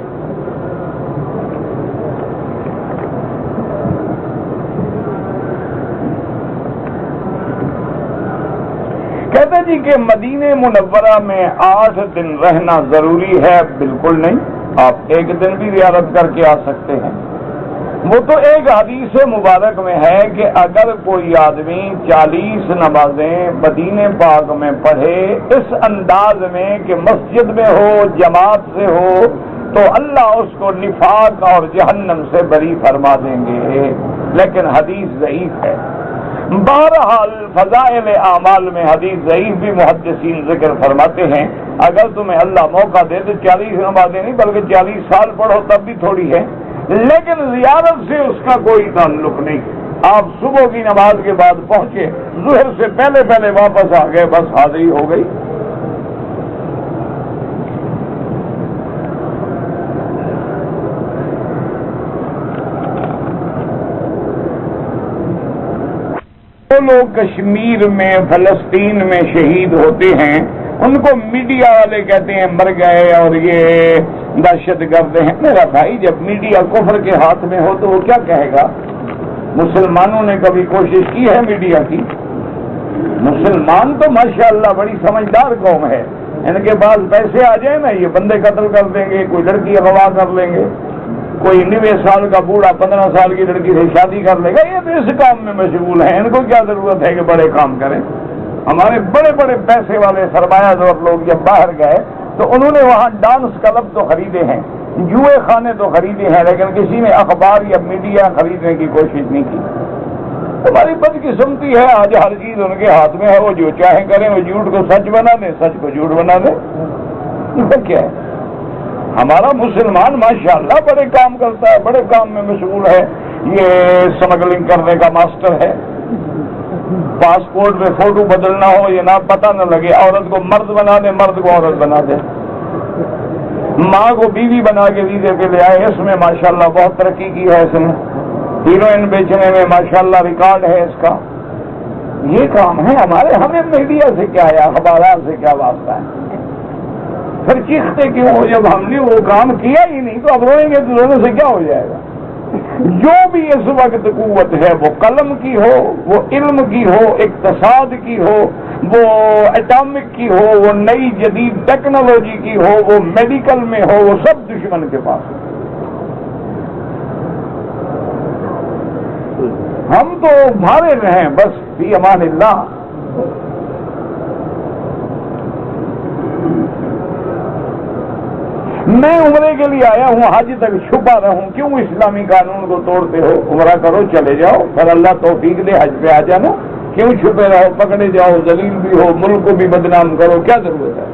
کہتے جی کہ مدینہ منورہ میں 8 دن رہنا ضروری ہے؟ بالکل نہیں، آپ 1 دن بھی زیارت کر کے آ سکتے ہیں۔ وہ تو ایک حدیث مبارک میں ہے کہ اگر کوئی آدمی 40 نمازیں مدینہ پاک میں پڑھے اس انداز میں کہ مسجد میں ہو، جماعت سے ہو، تو اللہ اس کو نفاق اور جہنم سے بری فرما دیں گے، لیکن حدیث ضعیف ہے۔ بہرحال فضائل اعمال میں حدیث ضعیف بھی محدثین ذکر فرماتے ہیں، اگر تمہیں اللہ موقع دے تو 40 نمازیں نہیں بلکہ 40 سال پڑھو تب بھی تھوڑی ہے، لیکن زیارت سے اس کا کوئی تعلق نہیں۔ آپ صبح کی نماز کے بعد پہنچے، ظہر سے پہلے واپس آ گئے، بس حاضری ہو گئی۔ جو لوگ کشمیر میں، فلسطین میں شہید ہوتے ہیں ان کو میڈیا والے کہتے ہیں مر گئے اور یہ دہشت گرد ہیں۔ میرا بھائی جب میڈیا کفر کے ہاتھ میں ہو تو وہ کیا کہے گا؟ مسلمانوں نے کبھی کوشش کی ہے میڈیا کی؟ مسلمان تو ماشاءاللہ بڑی سمجھدار قوم ہے، ان کے پاس پیسے آ جائیں نا، یہ بندے قتل کر دیں گے، کوئی لڑکی اغوا کر لیں گے، کوئی 90 سال کا بوڑھا 15 سال کی لڑکی سے شادی کر لے گا، یہ تو اس کام میں مشغول ہیں، ان کو کیا ضرورت ہے کہ بڑے کام کریں؟ ہمارے بڑے بڑے پیسے والے سرمایہ دار لوگ جب باہر گئے تو انہوں نے وہاں ڈانس کلب تو خریدے ہیں، جوئے خانے تو خریدے ہیں، لیکن کسی نے اخبار یا میڈیا خریدنے کی کوشش نہیں کی۔ ہماری بدقسمتی ہے، آج ہر چیز ان کے ہاتھ میں ہے، وہ جو چاہیں کریں، وہ جھوٹ کو سچ بنا دیں، سچ کو جھوٹ بنا دیں، کیا ہے؟ ہمارا مسلمان ماشاءاللہ بڑے کام کرتا ہے، بڑے کام میں مشغول ہے، یہ اسمگلنگ کرنے کا ماسٹر ہے، پاسپورٹ میں فوٹو بدلنا ہو یہ نہ پتہ نہ لگے، عورت کو مرد بنا دے، مرد کو عورت بنا دے، ماں کو بیوی بنا کے ویزے پہ لے آئے، اس میں ماشاءاللہ بہت ترقی کی ہے اس نے، ہیروئن بیچنے میں ماشاءاللہ ریکارڈ ہے اس کا، یہ کام ہے ہمارے، ہمیں میڈیا سے کیا ہے، اخبارات سے کیا واسطہ ہے؟ پھر چیختے کیوں ہو جب ہم نے وہ کام کیا ہی نہیں تو اب روئیں گے تو رونے سے کیا ہو جائے گا؟ جو بھی اس وقت قوت ہے وہ قلم کی ہو، وہ علم کی ہو، اقتصاد کی ہو، وہ ایٹامک کی ہو، وہ نئی جدید ٹیکنالوجی کی ہو، وہ میڈیکل میں ہو، وہ سب دشمن کے پاس ہے۔ ہم تو بھارے رہیں بس فی امان اللہ۔ میں عمرے کے لیے آیا ہوں، حج تک چھپا رہوں، کیوں اسلامی قانون کو توڑتے ہو؟ عمرہ کرو چلے جاؤ، پھر اللہ توفیق دے حج پہ آ جانا، کیوں چھپے رہو، پکڑے جاؤ، ذلیل بھی ہو، ملک کو بھی بدنام کرو، کیا ضرورت ہے؟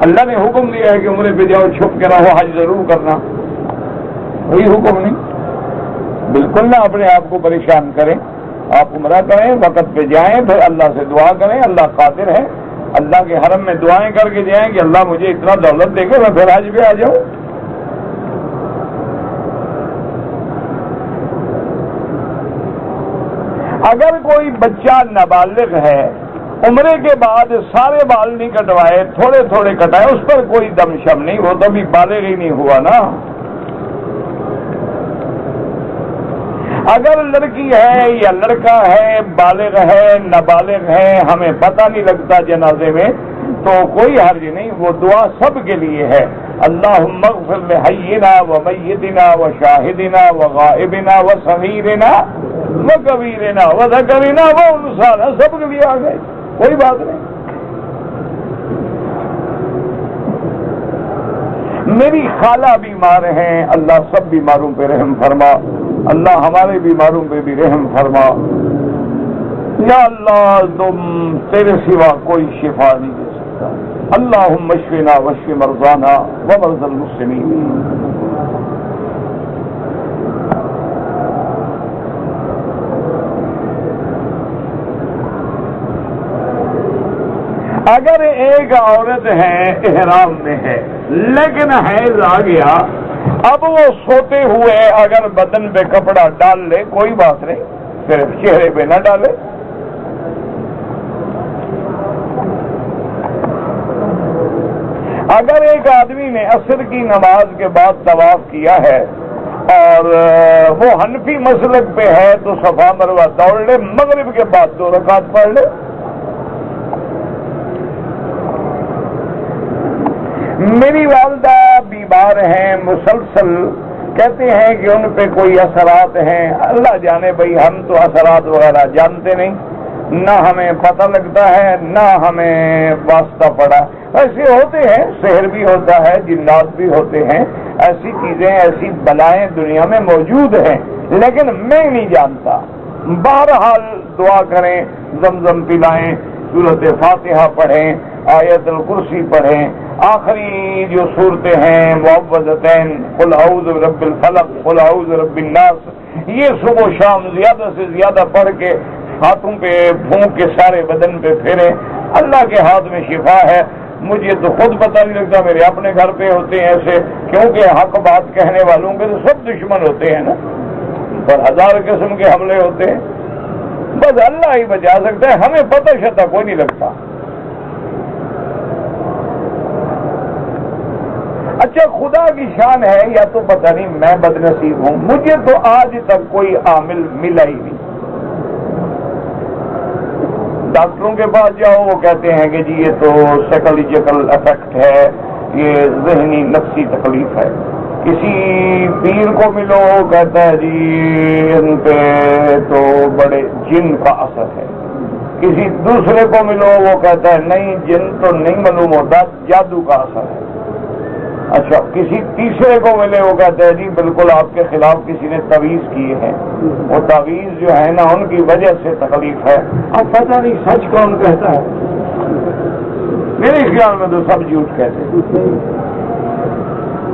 اللہ نے حکم دیا ہے کہ عمرے پہ جاؤ چھپ کے رہو، حج ضرور کرنا، وہی حکم نہیں؟ بالکل نہ اپنے آپ کو پریشان کریں، آپ عمرہ کریں، وقت پہ جائیں، پھر اللہ سے دعا کریں، اللہ قادر ہے، اللہ کے حرم میں دعائیں کر کے جائیں کہ اللہ مجھے اتنا دولت دے کے میں پھر حج پہ آ جاؤں۔ اگر کوئی بچہ نابالغ ہے، عمرے کے بعد سارے بال نہیں کٹوائے، تھوڑے تھوڑے کٹائے، اس پر کوئی دم شم نہیں، وہ تو ابھی بالغ ہی نہیں ہوا نا۔ اگر لڑکی ہے یا لڑکا ہے، بالغ ہے نابالغ ہے، ہمیں پتہ نہیں لگتا جنازے میں، تو کوئی حرج نہیں، وہ دعا سب کے لیے ہے۔ اللہم اغفر لحینا و میتنا و شاہدنا و غائبنا و صغیرنا و کبیرنا و ذکرنا و انثانا، سب کے لیے آ گئے، کوئی بات نہیں۔ میری خالہ بیمار ہیں، اللہ سب بیماروں پہ رحم فرما، اللہ ہمارے بیماروں پہ بھی رحم فرما، یا اللہ تم تیرے سوا کوئی شفا نہیں دے سکتا، اللہم اشفنا واشف مرضانا ومرضى المسلمین۔ اگر ایک عورت ہے احرام میں ہے لیکن حیض آ گیا، اب وہ سوتے ہوئے اگر بدن پہ کپڑا ڈال لے کوئی بات نہیں، صرف چہرے پہ نہ ڈالے۔ اگر ایک آدمی نے عصر کی نماز کے بعد طواف کیا ہے اور وہ حنفی مسلک پہ ہے تو صفا مروہ دوڑ لے، مغرب کے بعد 2 رکعت پڑھ لے۔ میری والدہ بیمار ہیں، مسلسل کہتے ہیں کہ ان پہ کوئی اثرات ہیں، اللہ جانے بھائی، ہم تو اثرات وغیرہ جانتے نہیں، نہ ہمیں پتہ لگتا ہے نہ ہمیں واسطہ پڑا، ایسے ہوتے ہیں، سحر بھی ہوتا ہے، جنات بھی ہوتے ہیں، ایسی چیزیں ایسی بلائیں دنیا میں موجود ہیں، لیکن میں نہیں جانتا۔ بہرحال دعا کریں، زمزم پلائیں، سورۃ فاتحہ پڑھیں، آیت الکرسی پڑھیں، آخری جو صورتیں ہیں معوذتین، قل اعوذ برب الفلق، قل اعوذ برب الناس، یہ صبح و شام زیادہ سے زیادہ پڑھ کے ہاتھوں پہ پھونک کے سارے بدن پہ پھیریں، اللہ کے ہاتھ میں شفا ہے۔ مجھے تو خود پتہ نہیں لگتا، میرے اپنے گھر پہ ہوتے ہیں ایسے، کیونکہ حق بات کہنے والوں کے تو سب دشمن ہوتے ہیں نا، پر 1000 قسم کے حملے ہوتے ہیں، بس اللہ ہی بچا سکتا ہے، ہمیں پتہ شتا کوئی نہیں لگتا۔ اچھا خدا کی شان ہے یا تو پتہ نہیں میں بد نصیب ہوں، مجھے تو آج تک کوئی عامل ملا ہی نہیں۔ ڈاکٹروں کے پاس جاؤ وہ کہتے ہیں کہ جی یہ تو سائیکولوجیکل افیکٹ ہے، یہ ذہنی نفسی تکلیف ہے۔ کسی پیر کو ملو کہتا ہے جی ان پہ تو بڑے جن کا اثر ہے، کسی دوسرے کو ملو وہ کہتا ہے نہیں جن تو نہیں معلوم ہوتا، جادو کا اثر ہے۔ اچھا کسی تیسرے کو ملے وہ کہتا ہے جی بالکل آپ کے خلاف کسی نے تعویذ کیے ہیں، وہ تعویذ جو ہے نا ان کی وجہ سے تکلیف ہے۔ اب پتہ نہیں سچ کون کہتا ہے، میرے خیال میں تو سب جھوٹ کہتے ہیں۔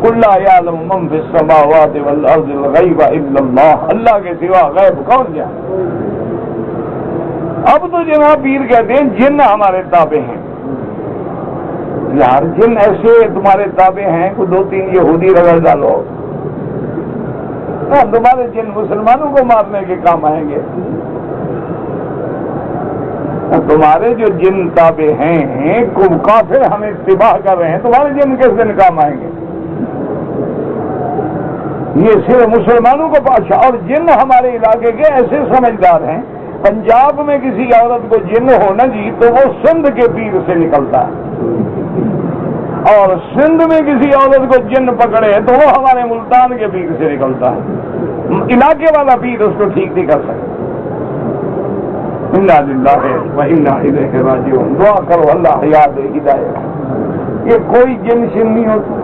قل لا يعلم من في السماوات والارض الغیب الا اللہ، اللہ کے سوا غیب کون جانے؟ اب تو جناب پیر کہتے ہیں جن ہمارے تابع ہیں. یار جن ایسے تمہارے تابع ہیں کہ 2-3 یہودی رگڑ ڈالو، تمہارے جن مسلمانوں کو مارنے کے کام آئیں گے؟ تمہارے جو جن تابع ہیں کافر ہمیں تباہ کر رہے ہیں، تمہارے جن کس دن کام آئیں گے؟ یہ صرف مسلمانوں کو پاچھا. اور جن ہمارے علاقے کے ایسے سمجھدار ہیں، پنجاب میں کسی عورت کو جن ہونا جی تو وہ سندھ کے پیر سے نکلتا ہے، اور سندھ میں کسی عورت کو جن پکڑے تو وہ ہمارے ملتان کے پیر سے نکلتا ہے. علاقے والا پیر اس کو ٹھیک نہیں کر سکتا. انا للہ و انا الیہ راجعون. دعا کرو اللہ حیات ہدایت. یہ کوئی جن شن نہیں ہوتا.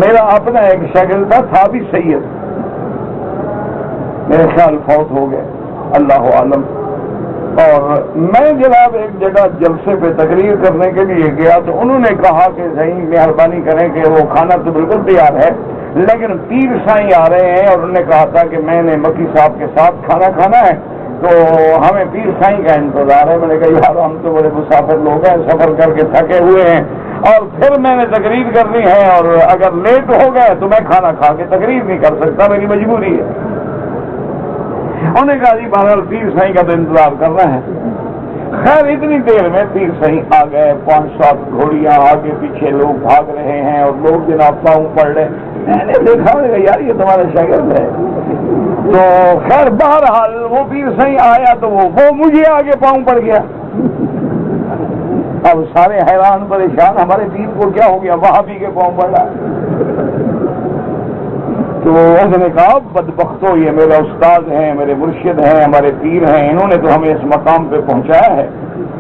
میرا اپنا ایک شاگرد تھا بھی سید، میرے خیال فوت ہو گئے اللہ عالم. اور میں جناب ایک جگہ جلسے پہ تقریر کرنے کے لیے گیا تو انہوں نے کہا کہ صحیح مہربانی کریں کہ وہ کھانا تو بالکل تیار ہے لیکن پیر سائیں آ رہے ہیں، اور انہوں نے کہا تھا کہ میں نے مکی صاحب کے ساتھ کھانا کھانا ہے تو ہمیں پیر سائیں کا انتظار ہے. میں نے کہا یار ہم تو بڑے مسافر لوگ ہیں، سفر کر کے تھکے ہوئے ہیں اور پھر میں نے تقریر کرنی ہے، اور اگر لیٹ ہو گئے تو میں کھانا کھا کے تقریر نہیں کر سکتا، میری مجبوری ہے. انہوں نے کہا جی بہرحال پیر سائیں کا تو انتظار کرنا ہے. خیر اتنی دیر میں پیر سائیں آ گئے، 5-7 گھوڑیاں آگے پیچھے لوگ بھاگ رہے ہیں اور لوگ جناب پاؤں پڑ رہے. میں نے دیکھا یار یہ تمہارا شاگرد ہے. تو خیر بہرحال وہ پیر سائیں آیا تو وہ مجھے آگے پاؤں پڑ گیا. اب سارے حیران پریشان، ہمارے پیر کو کیا ہو گیا، وہاں بھی کے پاؤں پڑا. تو اس نے کہا بدبختو یہ میرے استاد ہیں، میرے مرشد ہیں، ہمارے پیر ہیں، انہوں نے تو ہمیں اس مقام پہ پہنچایا ہے.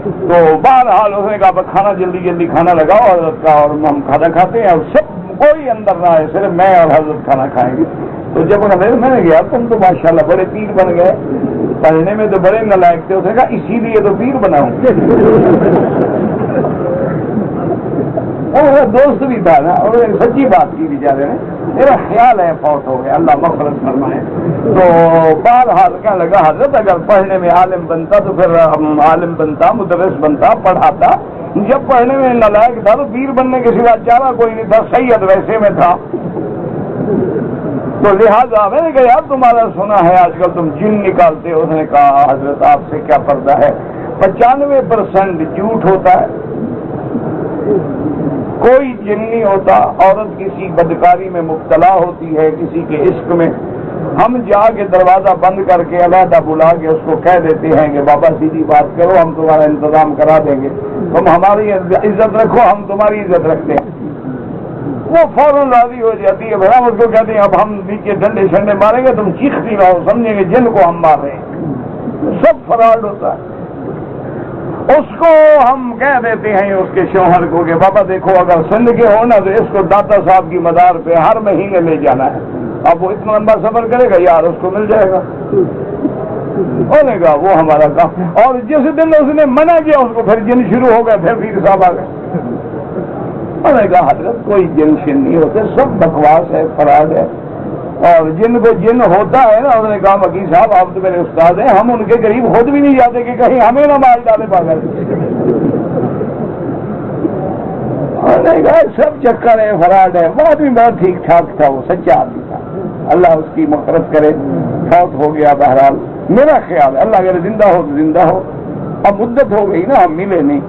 تو بہرحال اس نے کہا کھانا جلدی جلدی کھانا لگاؤ حضرت کا، اور ہم کھانا کھاتے ہیں اور سب کوئی اندر نہ آئے، صرف میں اور حضرت کھانا کھائیں گے. تو جب میں نے گیا تم تو ماشاءاللہ بڑے پیر بن گئے، پڑھنے میں تو بڑے نالائق تھے. اس نے کہا اسی لیے تو پیر بناؤں. میرا دوست بھی تھا نا، اور سچی بات کی بیچارے نے. میرا خیال ہے فوت ہو گیا، اللہ مغفرت فرمائے. تو بہرحال کہنے لگا حضرت اگر پڑھنے میں عالم بنتا تو پھر عالم بنتا، مدرس بنتا، پڑھاتا. جب پڑھنے میں نالائق تھا تو پیر بننے کے سوا چارہ کوئی نہیں تھا، سید ویسے میں تھا. تو لہٰذا میں نے کہا یار تمہارا سنا ہے آج کل تم جن نکالتے ہو. اس نے کہا حضرت آپ سے کیا پردہ ہے، 95% جھوٹ ہوتا ہے، کوئی جن نہیں ہوتا. عورت کسی بدکاری میں مبتلا ہوتی ہے، کسی کے عشق میں، ہم جا کے دروازہ بند کر کے علیحدہ بلا کے اس کو کہہ دیتے ہیں کہ بابا سیدھی بات کرو، ہم تمہارا انتظام کرا دیں گے، تم ہماری عزت رکھو، ہم تمہاری عزت رکھتے ہیں. وہ فوراً راضی ہو جاتی ہے. پھر ہم اس کو کہتے ہیں اب ہم نیچے ڈنڈے شنڈے ماریں گے، تم چیختی رہو، سمجھیں گے جن کو ہم مار رہے ہیں. سب فراڈ ہوتا ہے. اس کو ہم کہہ دیتے ہیں اس کے شوہر کو کہ بابا دیکھو اگر سندھ کے ہو نا تو اس کو داتا صاحب کی مزار پہ ہر مہینے لے جانا ہے. اب وہ اتنا لمبا سفر کرے گا یار اس کو مل جائے گا، بولے گا وہ ہمارا کام. اور جس دن اس نے منع کیا اس کو پھر جن شروع ہو گئے، پھر پیر صاحب آ گئے. انہوں نے کہا حضرت کوئی جن شن نہیں ہوتے، سب بکواس ہے، فراڈ ہے. اور جن کو جن ہوتا ہے نا، انہوں نے کہا مکی صاحب آپ تو میرے استاد ہیں، ہم ان کے قریب خود بھی نہیں جاتے کہ کہیں ہمیں نہ مال ڈالے پاگل. انہوں نے کہا سب چکر ہے، فراڈ ہے. وہ آدمی بہت ٹھیک ٹھاک تھا، وہ سچا آدمی تھا، اللہ اس کی مغفرت کرے. فوت ہو گیا. بہرحال میرا خیال ہے اللہ اگر زندہ ہو تو زندہ ہو. اب مدت ہو گئی نا، ہم ملے نہیں.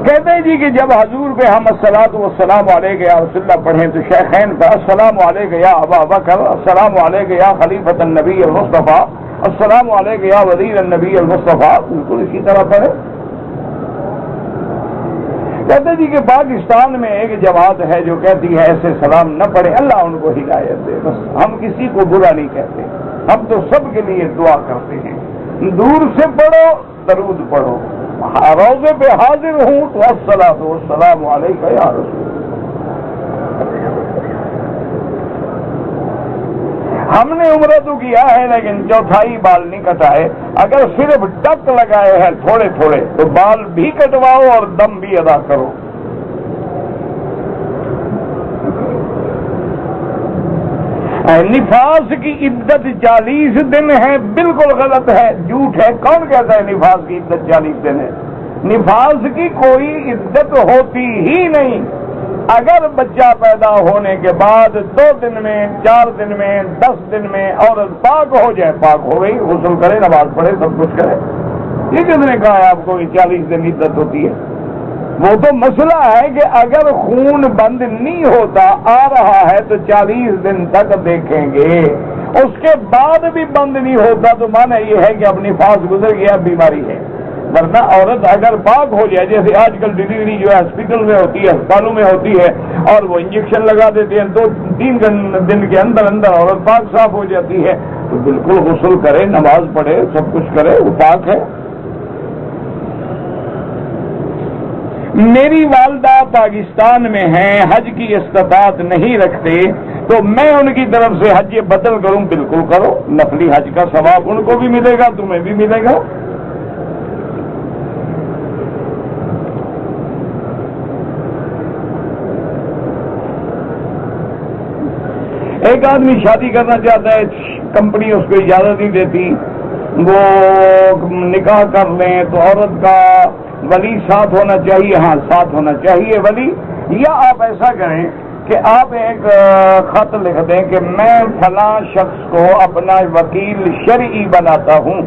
کہتے ہیں جی کہ جب حضور پہ ہم الصلاۃ والسلام علیک یا رسول اللہ پڑھیں تو شیخین پر السلام علیک یا ابا بکر، السلام علیک یا خلیفۃ النبی المصطفیٰ، السلام علیک یا وزیر النبی المصطفیٰ، بالکل اسی طرح پڑھے. کہتے جی کہ پاکستان میں ایک جماعت ہے جو کہتی ہے ایسے سلام نہ پڑھے، اللہ ان کو ہدایت دے. بس ہم کسی کو برا نہیں کہتے، ہم تو سب کے لیے دعا کرتے ہیں. دور سے پڑھو، درود پڑھو. روزے پہ حاضر ہوں تو الصلاۃ والسلام علیک یا رسول. ہم نے عمرہ تو کیا ہے لیکن چوتھائی بال نہیں کٹائے. اگر صرف ڈک لگائے ہیں تھوڑے تھوڑے تو بال بھی کٹواؤ اور دم بھی ادا کرو. نفاس کی عدت 40 دن ہے، بالکل غلط ہے، جھوٹ ہے۔ کون کہتا ہے نفاس کی عدت 40 دن ہے؟ نفاس کی کوئی عدت ہوتی ہی نہیں۔ اگر بچہ پیدا ہونے کے بعد 2 دن میں، 4 دن میں، 10 دن میں عورت پاک ہو جائے، پاک ہو گئی، غسل کرے، نماز پڑھے، سب کچھ کرے۔ یہ کس نے کہا ہے آپ کو 40 دن عدت ہوتی ہے؟ وہ تو مسئلہ ہے کہ اگر خون بند نہیں ہوتا، آ رہا ہے تو 40 دن تک دیکھیں گے، اس کے بعد بھی بند نہیں ہوتا تو مانا یہ ہے کہ اب نفاس گزر گیا، بیماری ہے۔ ورنہ عورت اگر پاک ہو جائے، جیسے آج کل ڈلیوری جو ہے ہاسپٹل میں ہوتی ہے، ہسپتالوں میں ہوتی ہے، اور وہ انجیکشن لگا دیتے ہیں، 2-3 دن کے اندر اندر عورت پاک صاف ہو جاتی ہے، تو بالکل غسل کرے، نماز پڑھے، سب کچھ کرے، وہ پاک ہے۔ میری والدہ پاکستان میں ہیں، حج کی استطاعت نہیں رکھتے، تو میں ان کی طرف سے حج بدل کروں؟ بالکل کرو، نفلی حج کا ثواب ان کو بھی ملے گا، تمہیں بھی ملے گا۔ ایک آدمی شادی کرنا چاہتا ہے، کمپنی اس کو اجازت نہیں دیتی، وہ نکاح کر لیں تو عورت کا ولی ساتھ ہونا چاہیے، ہاں ساتھ ہونا چاہیے ولی، یا آپ ایسا کریں کہ آپ ایک خط لکھ دیں کہ میں فلاں شخص کو اپنا وکیل شرعی بناتا ہوں،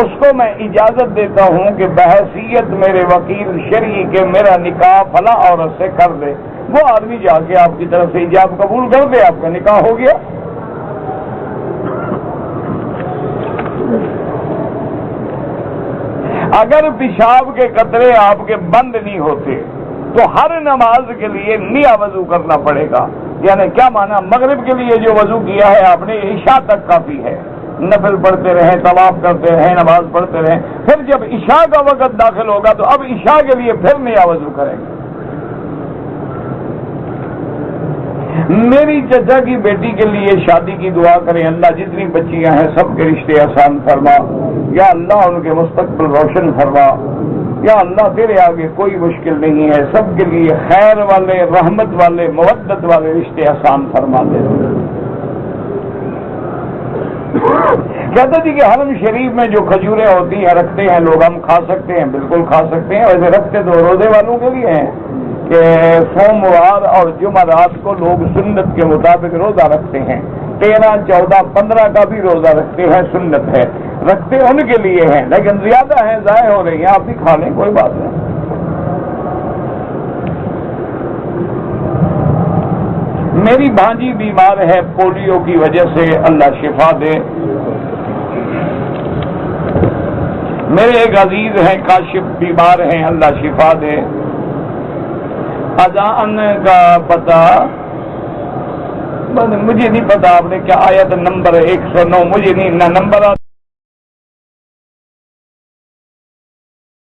اس کو میں اجازت دیتا ہوں کہ بحیثیت میرے وکیل شرعی کے میرا نکاح فلاں عورت سے کر دے۔ وہ آدمی جا کے آپ کی طرف سے ایجاب قبول کر دے، آپ کا نکاح ہو گیا۔ اگر پیشاب کے قطرے آپ کے بند نہیں ہوتے تو ہر نماز کے لیے نیا وضو کرنا پڑے گا۔ یعنی کیا مانا؟ مغرب کے لیے جو وضو کیا ہے آپ نے، عشاء تک کافی ہے، نفل پڑھتے رہیں، طواف کرتے رہیں، نماز پڑھتے رہیں، پھر جب عشاء کا وقت داخل ہوگا تو اب عشاء کے لیے پھر نیا وضو کریں گے۔ میری چچا کی بیٹی کے لیے شادی کی دعا کریں، اللہ جتنی بچیاں ہیں سب کے رشتے آسان فرما، یا اللہ ان کے مستقبل روشن فرما، یا اللہ تیرے آگے کوئی مشکل نہیں ہے، سب کے لیے خیر والے، رحمت والے، مودت والے رشتے آسان فرما دے۔ کہتے جی کہ حرم شریف میں جو کھجوریں ہوتی ہیں رکھتے ہیں لوگ، ہم کھا سکتے ہیں؟ بالکل کھا سکتے ہیں۔ ویسے رکھتے تو روزے والوں کے لیے ہیں کہ سوموار اور جمعرات کو لوگ سنت کے مطابق روزہ رکھتے ہیں، 13، 14، 15 کا بھی روزہ رکھتے ہیں، سنت ہے، رکھتے ان کے لیے ہیں، لیکن زیادہ ہیں، ضائع ہو رہی ہیں، آپ بھی کھا لیں، کوئی بات نہیں۔ میری بھانجی بیمار ہے پولیو کی وجہ سے، اللہ شفا دے۔ میرے ایک عزیز ہیں کاشف بیمار ہیں، اللہ شفا دے۔ اذان کا پتہ مجھے نہیں پتا، آپ نے کیا آیت نمبر 109 مجھے نہیں نہ نمبر